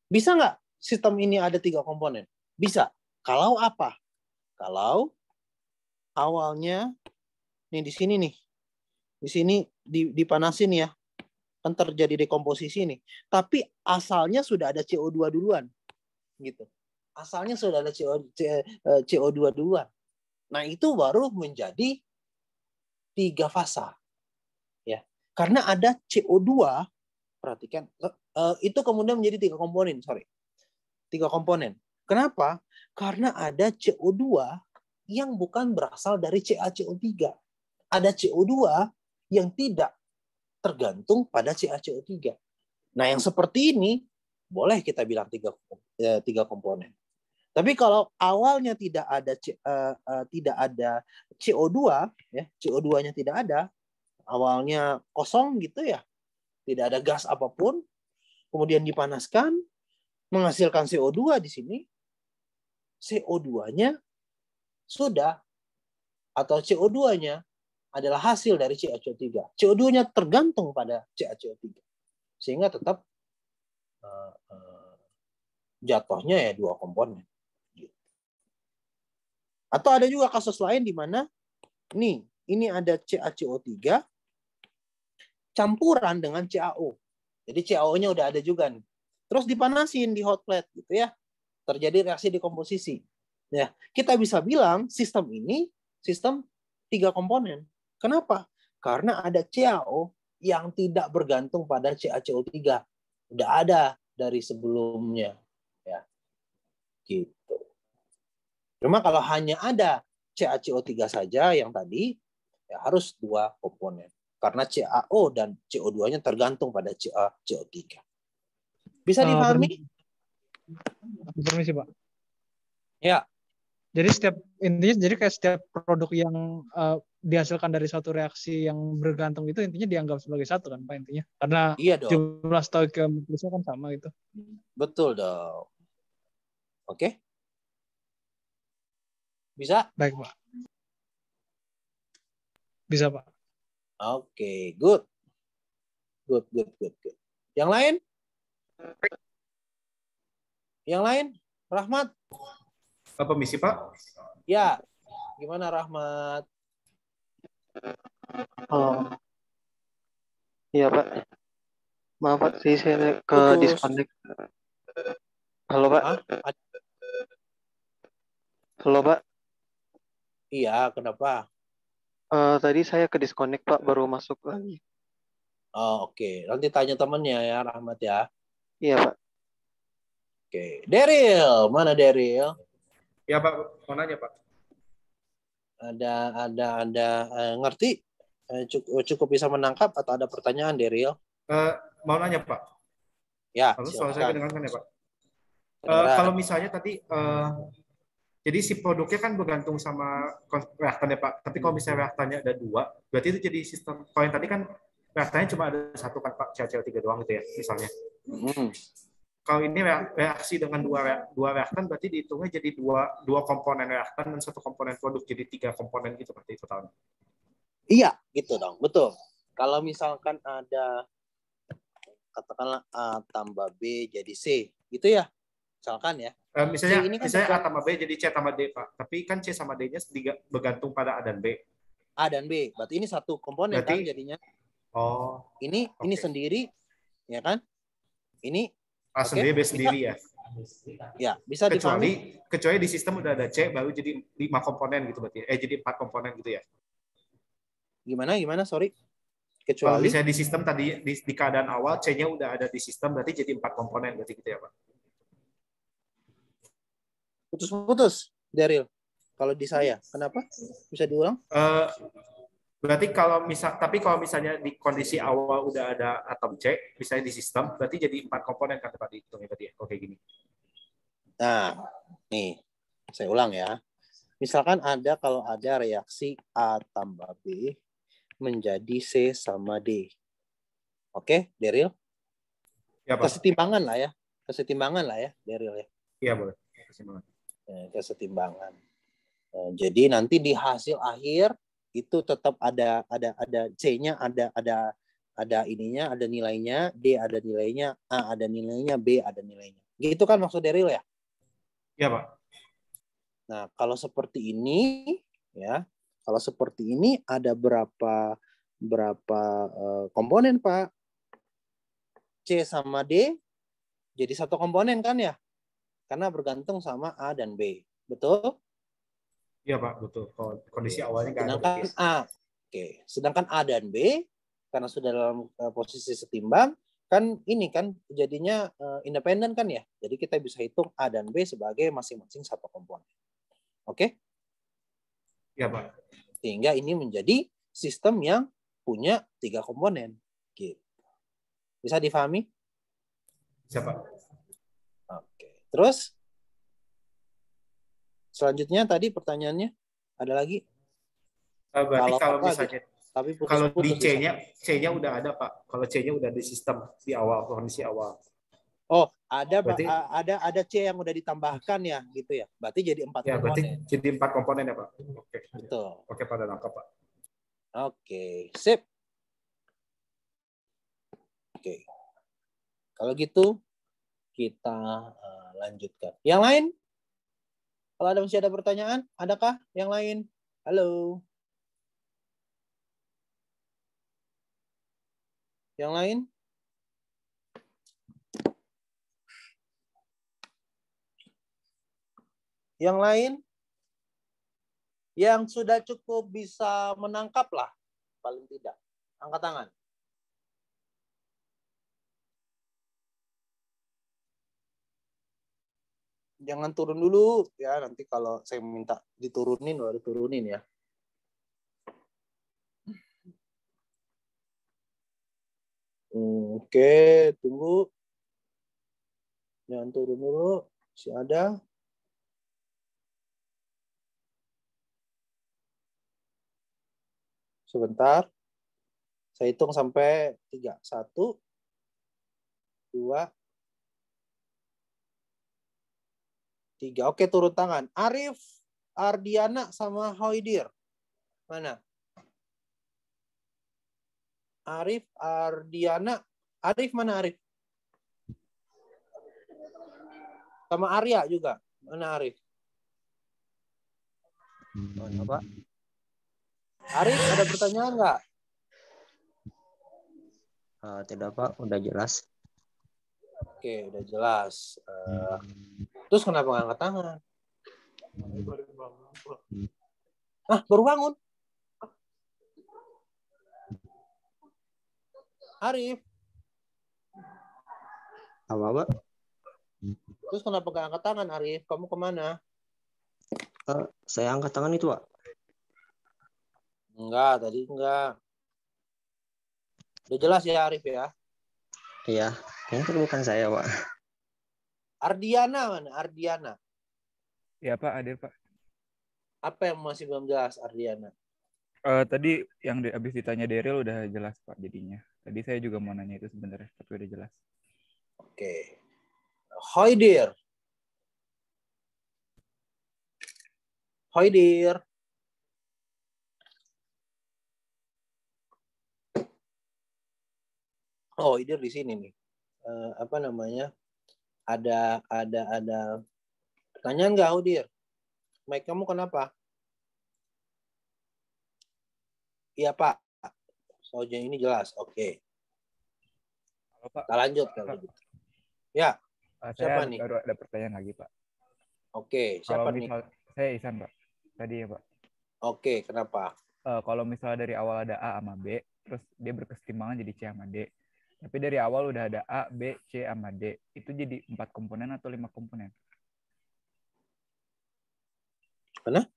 Bisa nggak sistem ini ada 3 komponen? Bisa. Kalau apa? Kalau awalnya nih di sini nih. Di sini dipanasin ya. Kan terjadi dekomposisi nih. Tapi asalnya sudah ada CO2 duluan. Gitu. Asalnya sudah ada CO2 duluan. Nah, itu baru menjadi 3 fasa. Ya. Karena ada CO2, perhatikan, itu kemudian menjadi 3 komponen, 3 komponen. Kenapa? Karena ada CO2 yang bukan berasal dari CaCO3. Ada CO2 yang tidak tergantung pada CaCO3. Nah, yang seperti ini boleh kita bilang 3 komponen. Tapi kalau awalnya tidak ada CO2, ya, CO2-nya tidak ada, awalnya kosong gitu ya, tidak ada gas apapun, kemudian dipanaskan, menghasilkan CO2 di sini, CO2-nya sudah, atau CO2-nya adalah hasil dari CaCO3. CO2-nya tergantung pada CaCO3. Sehingga tetap jatuhnya ya 2 komponen. Atau ada juga kasus lain di mana ini ada CaCO3 campuran dengan CaO. Jadi CaO-nya udah ada juga nih. Terus dipanasin di hot plate gitu ya. Terjadi reaksi dekomposisi. Ya, kita bisa bilang sistem ini sistem 3 komponen. Kenapa? Karena ada CaO yang tidak bergantung pada CaCO3. Udah ada dari sebelumnya. Ya. Gitu. Cuma kalau hanya ada CaCO3 saja yang tadi, ya harus 2 komponen. Karena CaO dan CO2-nya tergantung pada CaCO3. Bisa dipahami? Permisi, Pak. Ya. Jadi intinya kayak setiap produk yang dihasilkan dari suatu reaksi yang bergantung itu intinya dianggap sebagai satu kan Pak intinya. Karena Iya dong. jumlah stoikiometrisnya kan sama gitu. Betul dong. Oke. Bisa? Baik Pak. Bisa Pak. Oke, good. Good. Yang lain? Yang lain? Rahmat? Permisi Pak. Ya. Gimana Rahmat? Oh, iya Pak. Maaf Pak, saya ke Putus. disconnect. Halo Pak. Hah? Halo Pak. Iya, kenapa? Tadi saya ke disconnect Pak, baru masuk lagi. Oh, oke. Nanti tanya temennya ya, Rahmat ya. Iya Pak. Oke. Daryl, mana Daryl? Ya Pak, mau nanya Pak. Ada ngerti? Cukup bisa menangkap atau ada pertanyaan Daryl? Mau nanya Pak. Ya, Lalu soal saya kedengaran ya Pak. Kedengaran. Kalau misalnya tadi jadi si produknya kan bergantung sama reaktannya Pak. Tapi kalau misalnya reaktannya ada 2, berarti itu jadi sistem. Kalau yang tadi kan reaktannya cuma ada 1 kan Pak, CL3 doang gitu ya misalnya. Kalau ini reaksi dengan dua reaktan berarti dihitungnya jadi dua komponen reaktan dan 1 komponen produk, jadi 3 komponen gitu berarti totalnya. Iya, gitu dong. Betul. Kalau misalkan ada katakanlah A tambah B jadi C, gitu ya. Misalkan ya. Misalnya, C ini kan A tambah B jadi C tambah D, Pak. Tapi kan C sama D-nya bergantung pada A dan B. A dan B. Berarti ini 1 komponen berarti, kan jadinya. Oh. Ini sendiri, ya kan? Ini A sendiri, B sendiri ya. Ya, bisa dipahami. Kecuali di sistem udah ada C, baru jadi 5 komponen gitu berarti. Jadi 4 komponen gitu ya. Gimana? Sorry. Kalau Kecuali misalnya di sistem tadi di keadaan awal C-nya udah ada di sistem, berarti jadi 4 komponen berarti gitu ya Pak. Putus-putus, Daryl. Kalau di saya, kenapa? Bisa diulang? Berarti kalau misalnya di kondisi awal udah ada atom C, misalnya di sistem, berarti jadi 4 komponen kan Pak dihitungnya tadi ya. Oke gini. Nah, nih saya ulang ya. Misalkan kalau ada reaksi A tambah B menjadi C sama D. Oke, Daryl? Ya, Pak. Kesetimbangan lah ya, Daryl ya. Iya, boleh. Kesetimbangan. Jadi nanti di hasil akhir itu tetap ada C-nya ada ininya, ada nilainya, D ada nilainya, A ada nilainya, B ada nilainya. Gitu kan maksud Daryl ya? Iya, Pak. Nah, kalau seperti ini ya, ada berapa komponen, Pak? C sama D jadi 1 komponen kan ya? Karena bergantung sama A dan B. Betul? Iya, Pak, betul. Kalau kondisi awalnya nggak ada. Sedangkan A dan B karena sudah dalam posisi setimbang, kan ini kan jadinya independen kan ya. Jadi kita bisa hitung A dan B sebagai masing-masing 1 komponen. Oke? Iya, Pak. Sehingga ini menjadi sistem yang punya 3 komponen. Gitu. Bisa difahami? Bisa, Pak. Oke. Terus selanjutnya tadi pertanyaannya ada lagi? Berarti kalau misalnya gitu. kalau di C-nya udah ada, Pak. Kalau C-nya udah di sistem di awal, kondisi awal. Oh, ada berarti, ada C yang udah ditambahkan ya, gitu ya. Berarti jadi 4 ya, komponen. Berarti jadi 4 komponen ya, Pak. Oke. Betul. Oke, pada nangkap, Pak. Oke, sip. Oke. Kalau gitu kita lanjutkan. Yang lain? Kalau masih ada pertanyaan, adakah yang lain? Halo. Yang lain? Yang lain? Yang sudah cukup bisa menangkap lah, paling tidak. Angkat tangan. Jangan turun dulu ya, nanti kalau saya minta diturunin baru turunin ya. Oke, tunggu. Jangan turun dulu, masih ada. Sebentar. Saya hitung sampai 3. 1, 2, 3. Oke, turun tangan. Arif, Ardiana, sama Hoidir. Mana? Arif, Ardiana. Arif mana Arif? Sama Arya juga. Mana Arif? Mana, Pak? Arif, ada pertanyaan nggak? Tidak, Pak. Udah jelas. Oke, udah jelas. Terus kenapa nggak angkat tangan? Baru bangun. Arif. Apa, Pak? Terus kenapa nggak angkat tangan, Arif? Kamu kemana? Saya angkat tangan itu, Pak. Enggak, tadi enggak. Udah jelas ya, Arif ya? Iya, kayaknya itu bukan saya, Pak. Ardiana mana? Ardiana. Ya, Pak, hadir, Pak. Apa yang masih belum jelas, Ardiana? Tadi yang habis ditanya Daryl udah jelas, Pak, jadinya. Tadi saya juga mau nanya itu sebenarnya, tapi udah jelas. Oke. Hoidir. Hoidir. Oh, Hoidir di sini nih. Apa namanya? Ada pertanyaan nggak, Hoidir? Mic kamu kenapa? Iya, Pak. Soalnya ini jelas. Oke. Halo, Pak. Kita lanjut kalau gitu. Ya. Siapa Saya nih? baru ada pertanyaan lagi, Pak. Oke, siapa Kalau nih? saya Ihsan, Pak. Tadi ya, Pak. Oke, kenapa? Kalau misalnya dari awal ada A sama B, terus dia berkesetimbangan jadi C sama D. Tapi dari awal udah ada A, B, C sama D. Itu jadi 4 komponen atau 5 komponen? Mana?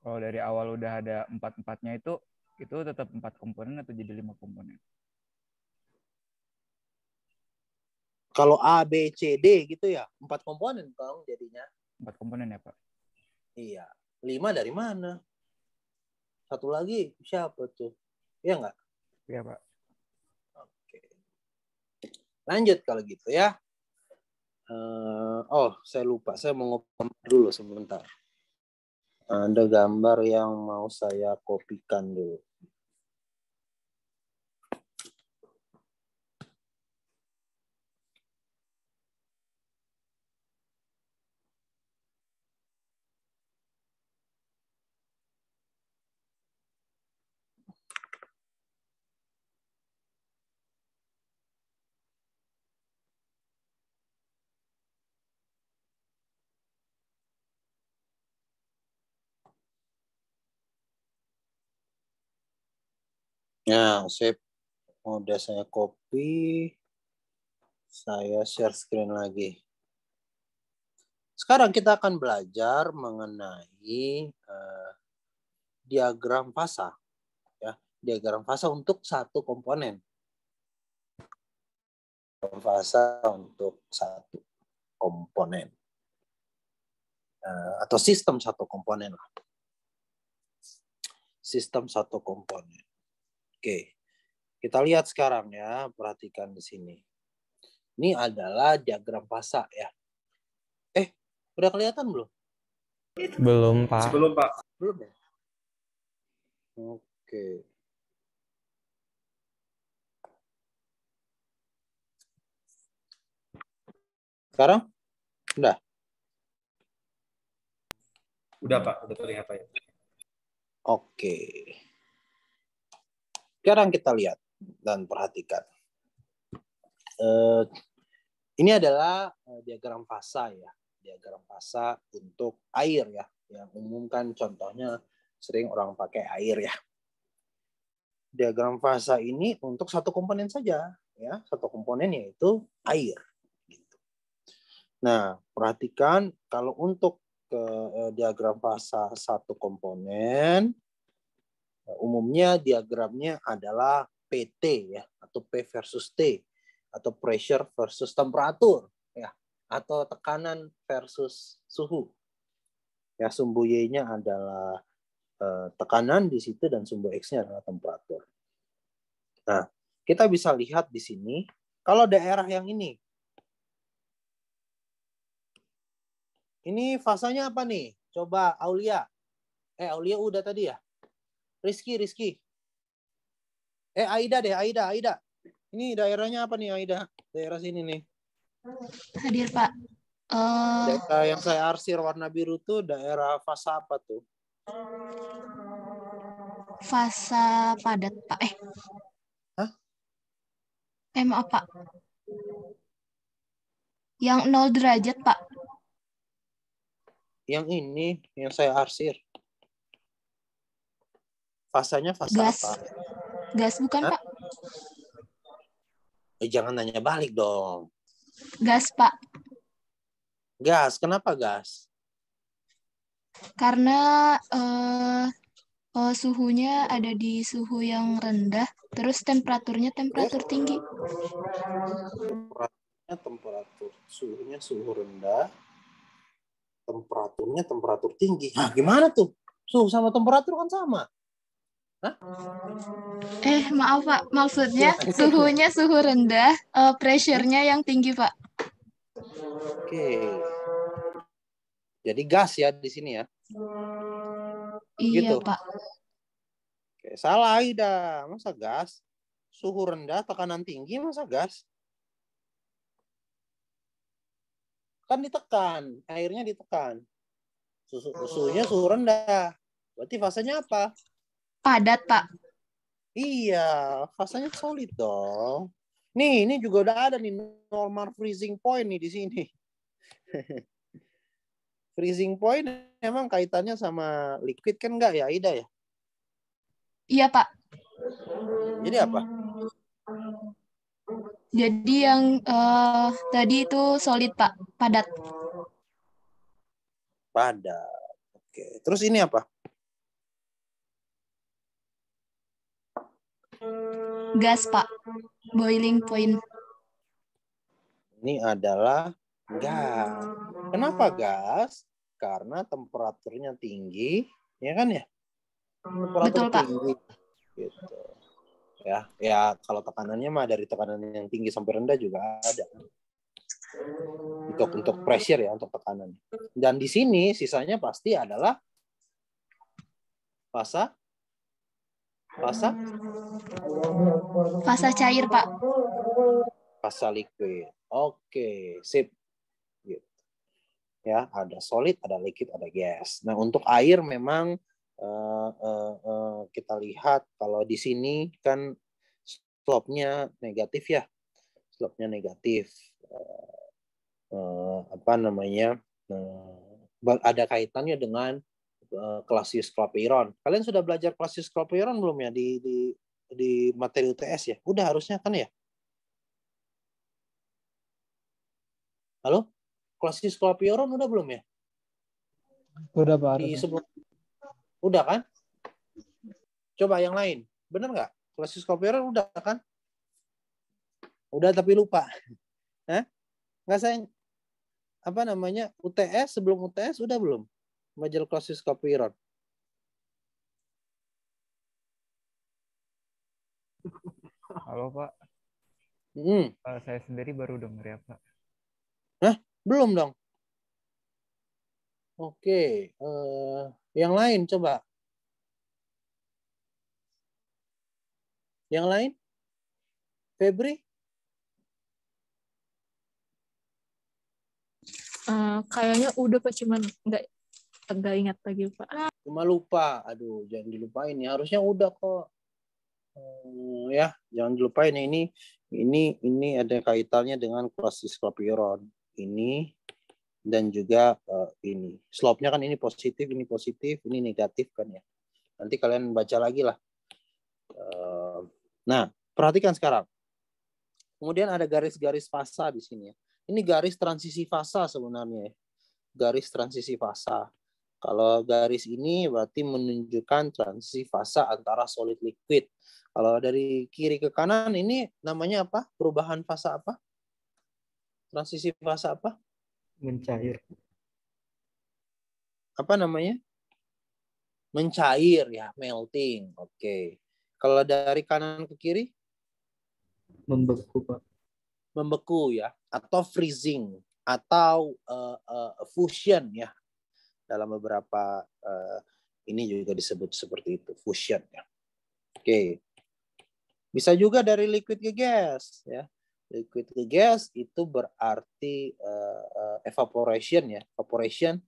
Kalau dari awal udah ada 4-4-nya itu tetap 4 komponen atau jadi 5 komponen? Kalau A, B, C, D gitu ya, 4 komponen dong jadinya. 4 komponen ya, Pak? Iya. 5 dari mana? Satu lagi siapa tuh? Iya nggak? Iya, Pak. Oke. Lanjut kalau gitu ya. Saya lupa. Saya mau ngopi dulu sebentar. Ada gambar yang mau saya kopikan dulu. Nah, udah saya copy. Saya share screen lagi. Sekarang kita akan belajar mengenai diagram fasa. Ya, diagram fasa untuk satu komponen. Fasa untuk satu komponen. Atau sistem satu komponen. Sistem satu komponen. Oke, kita lihat sekarang ya, perhatikan di sini. Ini adalah diagram fasa ya. Udah kelihatan belum? Belum, Pak. Sebelum, Pak. Belum ya? Oke. Sekarang? Udah? Udah, Pak. Udah terlihat, Pak. Oke. Sekarang kita lihat dan perhatikan. Ini adalah diagram fasa ya. Diagram fasa untuk air ya. Yang umum kan contohnya sering orang pakai air ya. Diagram fasa ini untuk satu komponen saja ya. Satu komponen yaitu air. Gitu. Nah, perhatikan kalau untuk diagram fasa satu komponen, umumnya diagramnya adalah PT ya, atau P versus T, atau pressure versus temperatur ya, atau tekanan versus suhu. Ya, sumbu Y-nya adalah tekanan di situ dan sumbu X-nya adalah temperatur. Nah, kita bisa lihat di sini, kalau daerah yang ini fasanya apa nih? Coba Aulia. Aulia udah tadi ya? Rizky. Aida deh, Aida. Ini daerahnya apa nih, Aida? Daerah sini nih. Hadir, Pak. Daerah yang saya arsir warna biru tuh daerah fasa apa tuh? Fasa padat, Pak. Hah? Maaf, Pak. Yang 0 derajat, Pak. Yang ini, yang saya arsir. Fasanya fasa Gas. apa? Gas bukan, Hah? Pak? Jangan nanya balik dong. Gas, Pak. Gas, kenapa gas? Karena suhunya ada di suhu yang rendah, terus temperaturnya temperatur tinggi. Suhunya suhu rendah, temperaturnya temperatur tinggi. Nah, gimana tuh? Suhu sama temperatur kan sama. Hah? Maaf, Pak. Maksudnya suhunya suhu rendah, pressure-nya yang tinggi, Pak. Oke. Jadi gas ya di sini ya? Iya, Gitu. Pak. Oke, salah Aida. Masa gas? Suhu rendah, tekanan tinggi, masa gas? Kan ditekan, airnya ditekan. Suhunya suhu rendah. Berarti fasanya apa? Padat, Pak. Iya, fasanya solid dong. Nih, ini juga udah ada nih normal freezing point nih di sini. Freezing point emang kaitannya sama liquid kan enggak ya, Aida ya? Iya, Pak. Jadi apa? Jadi yang tadi itu solid, Pak. Padat. Padat. Oke. Terus ini apa? Gas, Pak. Boiling point. Ini adalah gas. Kenapa gas? Karena temperaturnya tinggi, ya kan ya? Temperatur Betul, Pak. tinggi. Gitu. Ya kalau tekanannya mah dari tekanan yang tinggi sampai rendah juga ada. Untuk pressure ya, untuk tekanan. Dan di sini sisanya pasti adalah fasa cair, Pak. fasa liquid. Oke, sip. Gitu. Ya, ada solid, ada liquid, ada gas. Nah, untuk air memang kita lihat kalau di sini kan slope-nya negatif ya. Slope-nya negatif. Ada kaitannya dengan Clausius-Clapeyron. Kalian sudah belajar Clausius-Clapeyron belum ya di materi UTS ya? Udah harusnya kan ya? Halo? Clausius-Clapeyron udah belum ya? Udah, Pak. Udah kan? Coba yang lain. Bener nggak? Clausius-Clapeyron udah kan? Udah tapi lupa. Hah? Nggak saya UTS, sebelum UTS udah belum? Belajar Clausius-Clapeyron. Halo, Pak. Saya sendiri baru dengar ya, Pak. Hah? Belum dong? Oke. Yang lain coba. Yang lain? Febri? Kayaknya udah, Pak. Cuman nggak ingat lagi, Pak. Cuma lupa. Aduh, jangan dilupain ya. Harusnya udah kok. Ya, jangan dilupain ya. Ini ada kaitannya dengan Clausius-Clapeyron. Ini dan juga ini. Slope-nya kan ini positif, ini negatif kan ya. Nanti kalian baca lagi lah. Nah, perhatikan sekarang. Kemudian ada garis-garis fasa di sini ya. Ini garis transisi fasa sebenarnya. Garis transisi fasa. Kalau garis ini berarti menunjukkan transisi fasa antara solid liquid. Kalau dari kiri ke kanan ini namanya apa? Perubahan fasa apa? Transisi fasa apa? Mencair. Apa namanya? Mencair ya, melting. Oke. Kalau dari kanan ke kiri? Membeku, Pak. Membeku ya, atau freezing, atau fusion ya. Dalam beberapa ini juga disebut seperti itu, fusion ya. Oke. Bisa juga dari liquid ke gas ya. Liquid ke gas itu berarti evaporation ya. Evaporation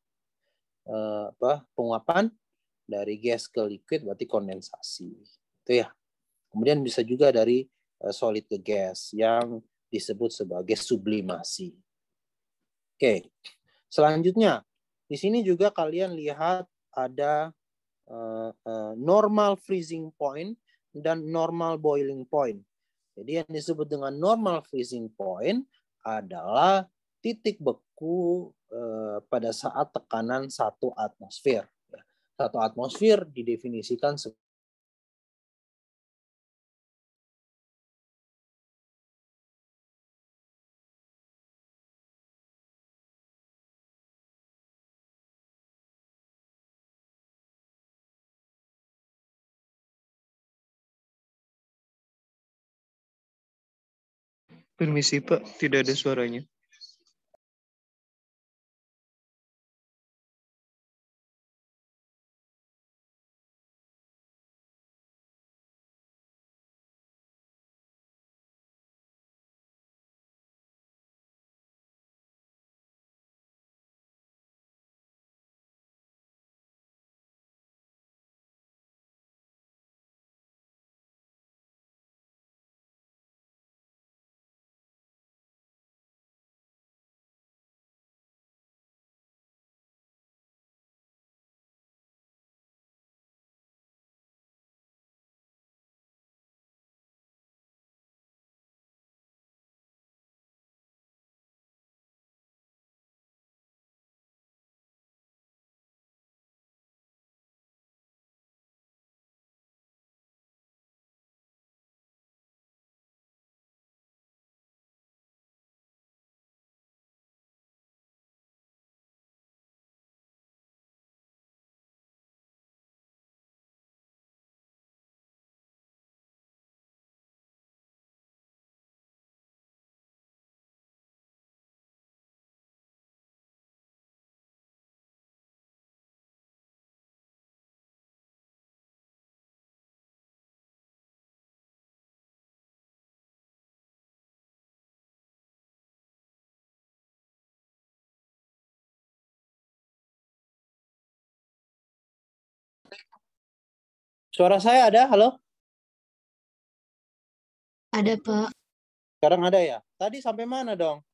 penguapan dari gas ke liquid berarti kondensasi. Itu ya. Kemudian bisa juga dari solid ke gas yang disebut sebagai sublimasi. Oke. Selanjutnya, di sini juga kalian lihat ada normal freezing point dan normal boiling point. Jadi yang disebut dengan normal freezing point adalah titik beku pada saat tekanan 1 atmosfer. 1 atmosfer didefinisikan sebagai Permisi, Pak. Tidak ada suaranya. Suara saya ada? Halo? Ada, Pak. Sekarang ada ya? Tadi sampai mana dong?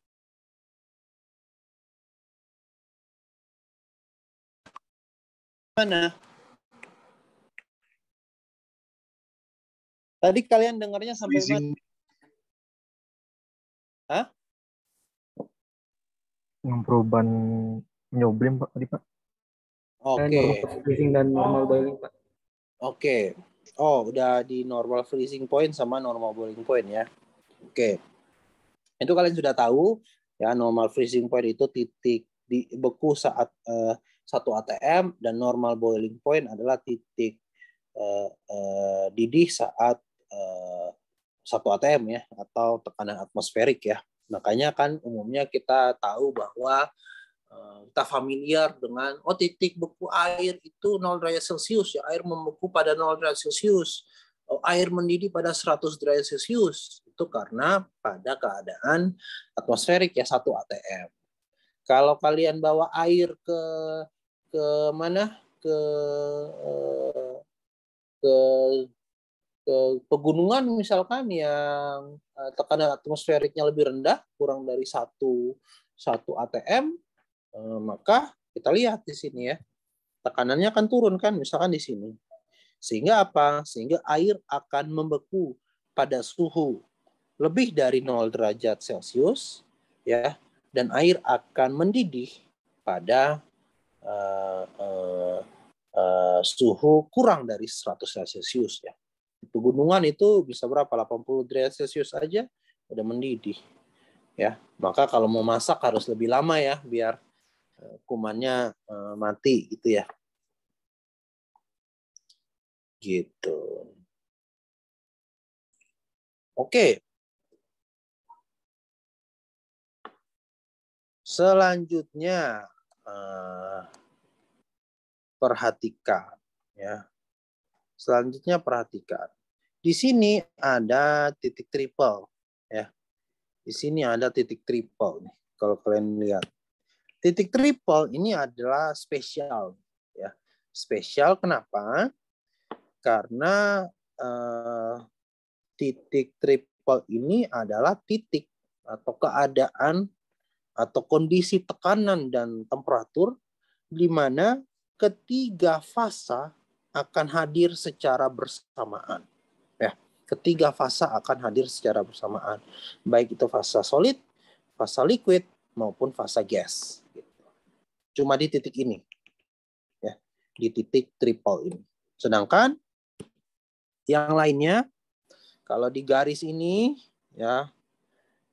Mana? Tadi kalian dengarnya sampai mana? Hah? Yang perubahan nyoblim, Pak, tadi, Pak. Oke. Normal freezing dan normal boiling, Pak. Oke. Oh, udah di normal freezing point sama normal boiling point ya. Oke. Itu kalian sudah tahu ya, normal freezing point itu titik di beku saat 1 atm dan normal boiling point adalah titik didih saat 1 atm ya, atau tekanan atmosferik ya. Makanya kan umumnya kita tahu bahwa kita familiar dengan titik beku air itu 0 derajat Celcius ya, air membeku pada 0 derajat Celcius, air mendidih pada 100 derajat Celcius. Itu karena pada keadaan atmosferik ya, 1 atm. Kalau kalian bawa air ke mana? Ke pegunungan misalkan yang tekanan atmosferiknya lebih rendah, kurang dari 1 atm, maka kita lihat di sini ya, tekanannya akan turun kan, misalkan di sini. Sehingga apa? Sehingga air akan membeku pada suhu lebih dari 0 derajat Celcius ya, dan air akan mendidih pada suhu kurang dari 100 derajat Celcius ya. Di pegunungan itu bisa berapa? 80 derajat Celcius aja udah mendidih ya. Maka kalau mau masak harus lebih lama ya, biar kumannya mati gitu ya. Gitu. Oke. Selanjutnya perhatikan ya. Selanjutnya perhatikan. Di sini ada titik triple ya. Di sini ada titik triple nih. Kalau kalian lihat. Titik triple ini adalah spesial ya. Spesial kenapa? Karena titik triple ini adalah titik atau keadaan atau kondisi tekanan dan temperatur di mana ketiga fasa akan hadir secara bersamaan. Ya, ketiga fasa akan hadir secara bersamaan. Baik itu fasa solid, fasa liquid, maupun fasa gas. Cuma di titik ini. Ya, di titik triple ini. Sedangkan yang lainnya, kalau di garis ini, ya,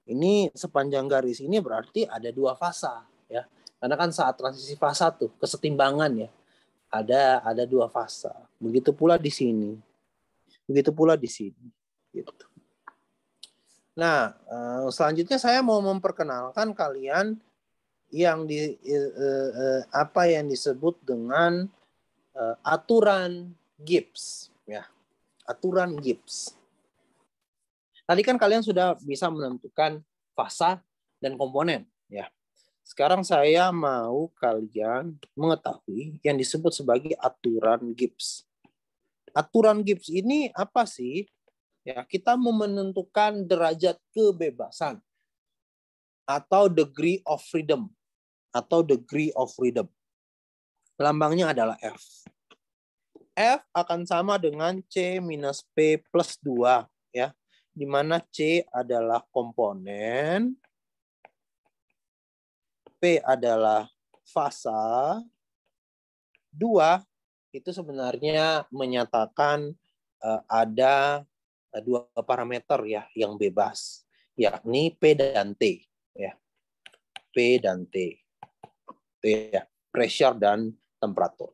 ini sepanjang garis ini berarti ada dua fasa, ya. Karena kan saat transisi fasa tuh kesetimbangan ya, ada dua fasa. Begitu pula di sini, begitu pula di sini. Gitu. Nah, selanjutnya saya mau memperkenalkan kalian yang apa yang disebut dengan aturan Gibbs, ya. Aturan Gibbs. Tadi kan kalian sudah bisa menentukan fasa dan komponen, ya. Sekarang saya mau kalian mengetahui yang disebut sebagai aturan Gibbs. Aturan Gibbs ini apa sih? Ya, kita menentukan derajat kebebasan atau degree of freedom Lambangnya adalah F. F akan sama dengan C minus P plus 2, ya. Di mana C adalah komponen, P adalah fasa, 2 itu sebenarnya menyatakan ada dua parameter ya yang bebas, yakni P dan T, ya. P dan T. Itu ya, pressure dan temperatur.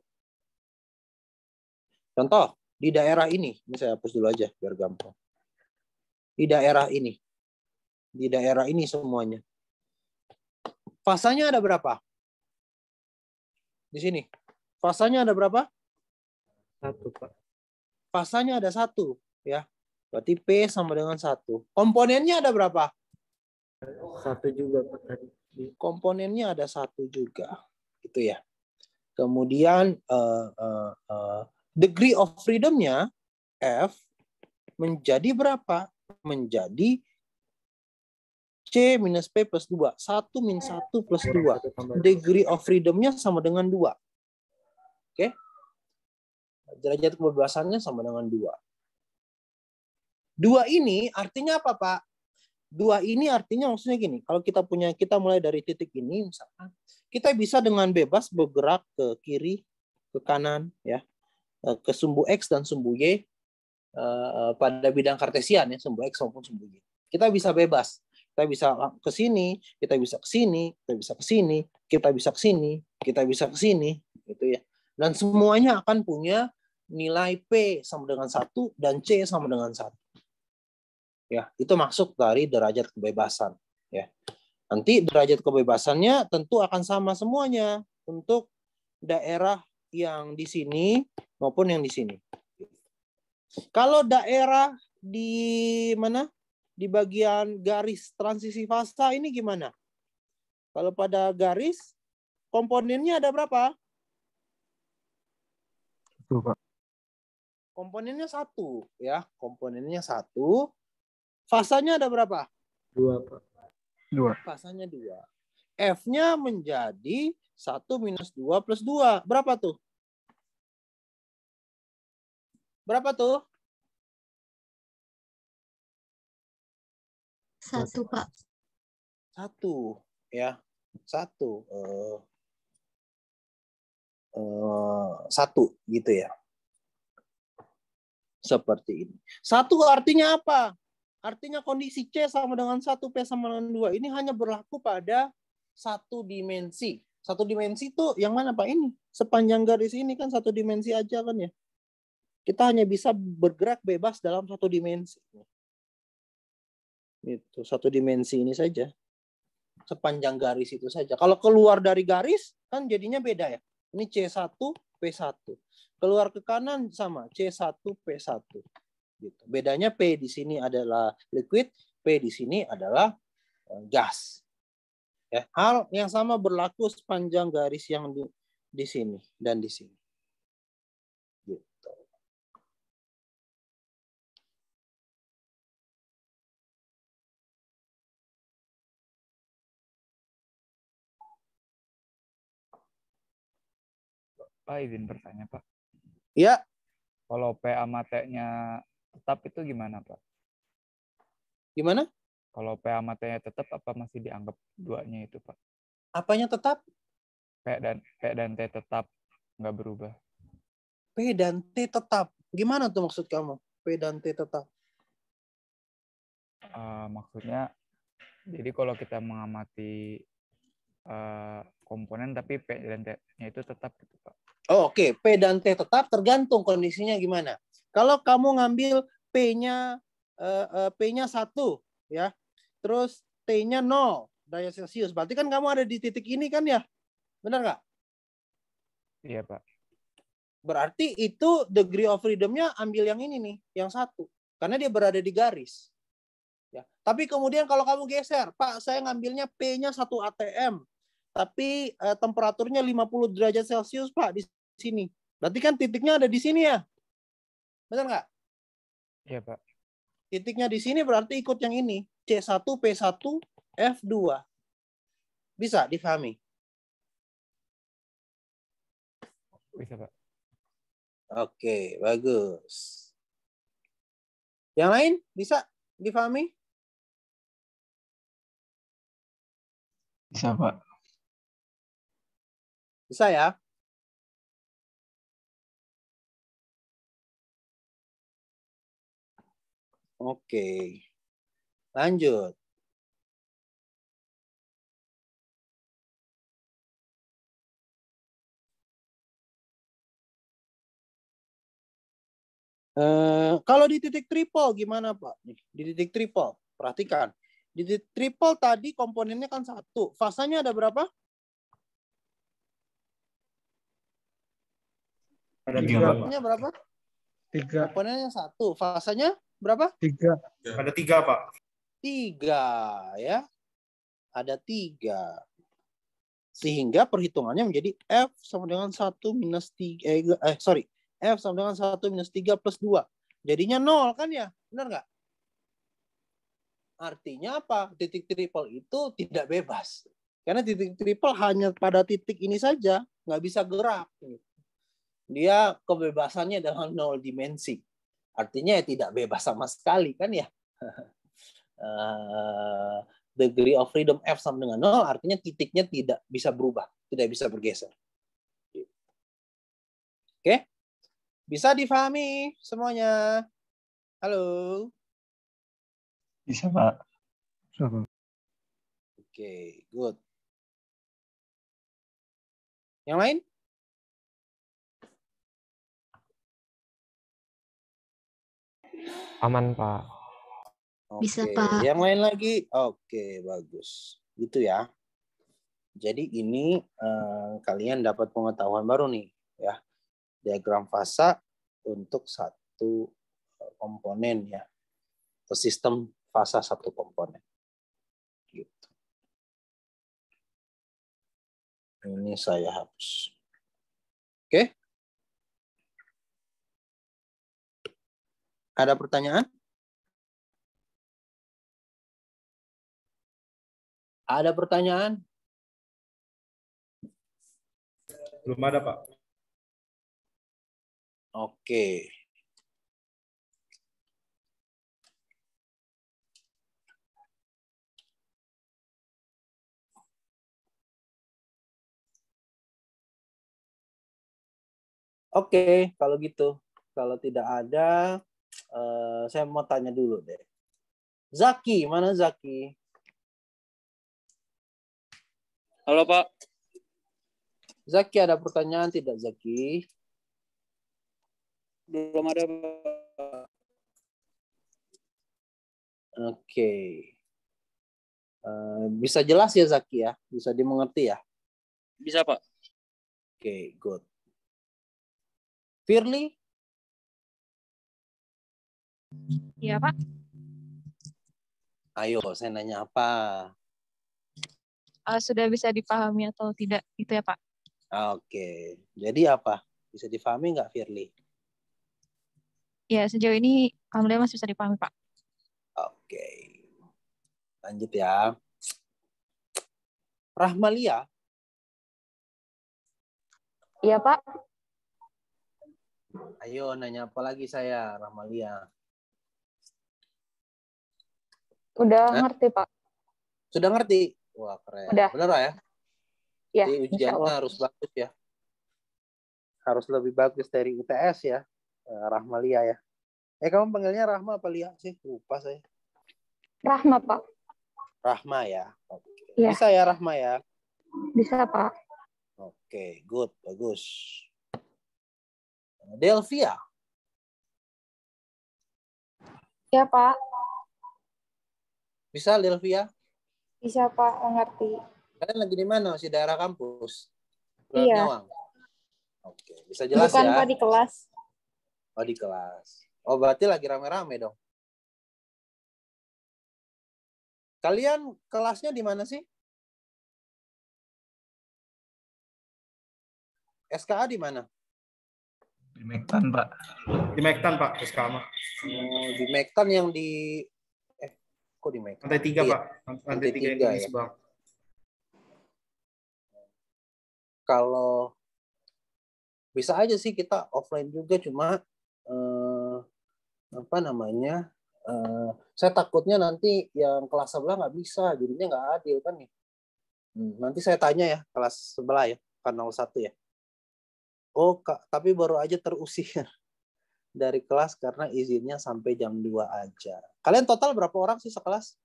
Contoh, di daerah ini saya hapus dulu aja biar gampang. Di daerah ini semuanya. Fasanya ada berapa? Di sini. Fasanya ada berapa? 1, Pak. Fasanya ada 1, ya. Berarti P sama dengan 1. Komponennya ada berapa? 1 juga, Pak, tadi. Komponennya ada 1 juga. Gitu ya. Kemudian degree of freedom-nya F menjadi berapa? Menjadi C minus P plus 2. 1 min 1 plus 2. Degree of freedom-nya sama dengan 2. Oke? Derajat kebebasannya sama dengan 2. 2 ini artinya apa, Pak? 2 ini artinya maksudnya gini. Kalau kita mulai dari titik ini misalkan, kita bisa dengan bebas bergerak ke kiri, ke kanan, ya, ke sumbu X dan sumbu Y pada bidang kartesian, ya, sumbu X maupun sumbu Y. Kita bisa bebas. Kita bisa ke sini, kita bisa ke sini, kita bisa ke sini, kita bisa ke sini, kita bisa ke sini, gitu ya. Dan semuanya akan punya nilai P sama dengan 1 dan C sama dengan 1. Ya, itu masuk dari derajat kebebasan, ya. Nanti derajat kebebasannya tentu akan sama semuanya untuk daerah yang di sini maupun yang di sini. Kalau daerah di mana? Di bagian garis transisi fasa ini gimana? Kalau pada garis komponennya ada berapa? Itu, Pak. Komponennya 1, ya. Komponennya 1. Fasanya ada berapa? 2, Pak. 2. Fasanya 2. F-nya menjadi 1 minus 2 plus 2. Berapa tuh? Berapa tuh? 1, Pak. 1, ya. 1. 1 gitu ya. Seperti ini. 1 artinya apa? Artinya kondisi C sama dengan 1, P sama dengan 2 ini hanya berlaku pada 1 dimensi. 1 dimensi itu yang mana, Pak? Ini sepanjang garis ini kan 1 dimensi aja kan ya. Kita hanya bisa bergerak bebas dalam satu dimensi. Itu satu dimensi ini saja. Sepanjang garis itu saja. Kalau keluar dari garis kan jadinya beda ya. Ini C1, P1. Keluar ke kanan sama C1, P1. Gitu. Bedanya P di sini adalah liquid, P di sini adalah gas. Ya, hal yang sama berlaku sepanjang garis yang di sini dan di sini. Gitu. Pak, izin bertanya, Pak. Ya. Kalau P sama T-nya tetap itu gimana, Pak? Gimana? Kalau P sama T-nya tetap, apa masih dianggap duanya itu, Pak? Apanya tetap? P dan T tetap, nggak berubah. P dan T tetap. Gimana tuh maksud kamu? P dan T tetap. Maksudnya, jadi kalau kita mengamati komponen, tapi P dan T-nya itu tetap gitu, Pak. Oh, oke. P dan T tetap tergantung kondisinya gimana. Kalau kamu ngambil P-nya 1 ya. Terus T-nya 0 derajat Celcius. Berarti kan kamu ada di titik ini kan ya? Benar nggak? Iya, Pak. Berarti itu degree of freedom-nya ambil yang ini nih, yang 1. Karena dia berada di garis. Ya. Tapi kemudian kalau kamu geser, Pak, saya ngambilnya P-nya 1 atm. Tapi temperaturnya 50 derajat Celcius, Pak, di sini. Berarti kan titiknya ada di sini ya? Benar nggak? Iya, Pak. Titiknya di sini berarti ikut yang ini. C1, P1, F2. Bisa difahami? Bisa, Pak. Oke, bagus. Yang lain bisa difahami? Bisa, Pak. Bisa ya? Oke. Lanjut. Kalau di titik triple gimana, Pak? Di titik triple, perhatikan. Di titik triple tadi komponennya kan 1. Fasanya ada berapa? Ada 3, Pak. Komponennya berapa? 3. Komponennya 1. Fasanya berapa? 3. Ada 3, Pak. 3 ya. Ada 3. Sehingga perhitungannya menjadi F sama dengan 1 minus 3. F sama dengan 1 minus 3 plus 2. Jadinya 0 kan ya? Benar nggak? Artinya apa? Titik triple itu tidak bebas. Karena titik triple hanya pada titik ini saja. Nggak bisa gerak. Dia kebebasannya dalam 0 dimensi. Artinya ya tidak bebas sama sekali kan ya? Degree of freedom F sama dengan 0 artinya titiknya tidak bisa berubah. Tidak bisa bergeser. Oke? Bisa difahami semuanya? Halo? Bisa, Pak. Bisa, Pak. Oke, good. Yang lain? Aman, Pak. Bisa, Pak. Yang lain lagi? Oke, bagus. Gitu ya. Jadi ini kalian dapat pengetahuan baru nih, ya. Diagram fasa untuk satu komponen ya. Atau sistem fasa satu komponen. Gitu. Ini saya hapus. Oke? Ada pertanyaan? Ada pertanyaan? Belum ada, Pak. Oke. Oke, kalau gitu. Kalau tidak ada, saya mau tanya dulu deh. Zaki, mana Zaki? Halo, Pak. Zaki, ada pertanyaan tidak, Zaki? Belum ada, Pak. Oke. Bisa jelas ya Zaki ya? Bisa dimengerti ya? Bisa, Pak. Oke, good. Firly? Iya, Pak. Ayo, saya nanya apa? Sudah bisa dipahami atau tidak gitu ya, Pak? Oke. Jadi apa? Bisa difahami nggak, Firly? Ya, sejauh ini alhamdulillah masih bisa dipahami, Pak. Oke. Lanjut ya. Rahmalia? Iya, Pak. Ayo, nanya apa lagi saya, Rahmalia? Udah ngerti, Pak. Sudah ngerti? Wah, keren. Udah. Bener ya? Ya, Jadi ujiannya harus bagus ya. Harus lebih bagus dari UTS ya, Rahmalia ya. Kamu panggilnya Rahma apa Lia sih? Lupa saya. Rahma, Pak. Rahma ya. Oke. Ya. Bisa ya Rahma ya? Bisa, Pak. Oke, good. Bagus. Delvia? Ya, Pak. Bisa Delvia? Bisa, Pak. Mengerti. Kalian lagi di mana? Masih daerah kampus? Pulau Iya. Nyawang? Oke, bisa jelas Bukan, ya? Pak, di kelas. Oh, di kelas. Oh, berarti lagi rame-rame dong. Kalian kelasnya di mana sih? SKA di mana? Di Mektan, Pak. Di Mektan, Pak, SKA. Di Mektan yang di... kok di Mektan? Lantai 3, Iya. Pak. Lantai 3 yang di ya. Subang. Kalau bisa aja sih kita offline juga, cuma apa namanya, saya takutnya nanti yang kelas sebelah nggak bisa, jadinya nggak adil kan nih. Nanti saya tanya ya kelas sebelah ya, kan 01 ya. Oh Kak, tapi baru aja terusir dari kelas karena izinnya sampai jam 2 aja. Kalian total berapa orang sih sekelas?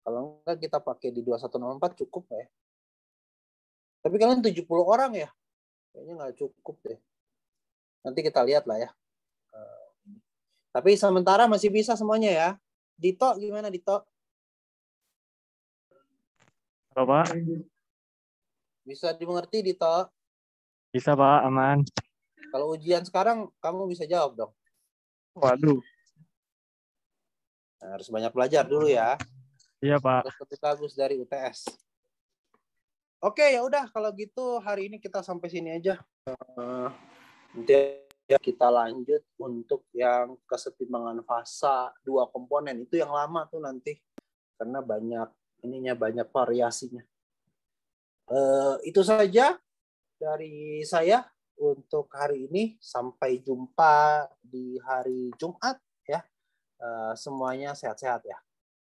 Kalau enggak kita pakai di 2104 cukup ya. Tapi kalian 70 orang ya? Kayaknya nggak cukup deh. Nanti kita lihat lah ya. Tapi sementara masih bisa semuanya ya. Dito gimana Dito? Halo Pak. Bisa dimengerti Dito? Bisa Pak, aman. Kalau ujian sekarang kamu bisa jawab dong. Waduh. Nah, harus banyak belajar dulu ya. Iya Pak. Harus lebih bagus dari UTS. Oke, ya udah kalau gitu hari ini kita sampai sini aja. Nanti kita lanjut untuk yang kesetimbangan fasa 2 komponen. Itu yang lama tuh nanti karena banyak variasinya. Itu saja dari saya untuk hari ini. Sampai jumpa di hari Jumat ya. Semuanya sehat-sehat ya.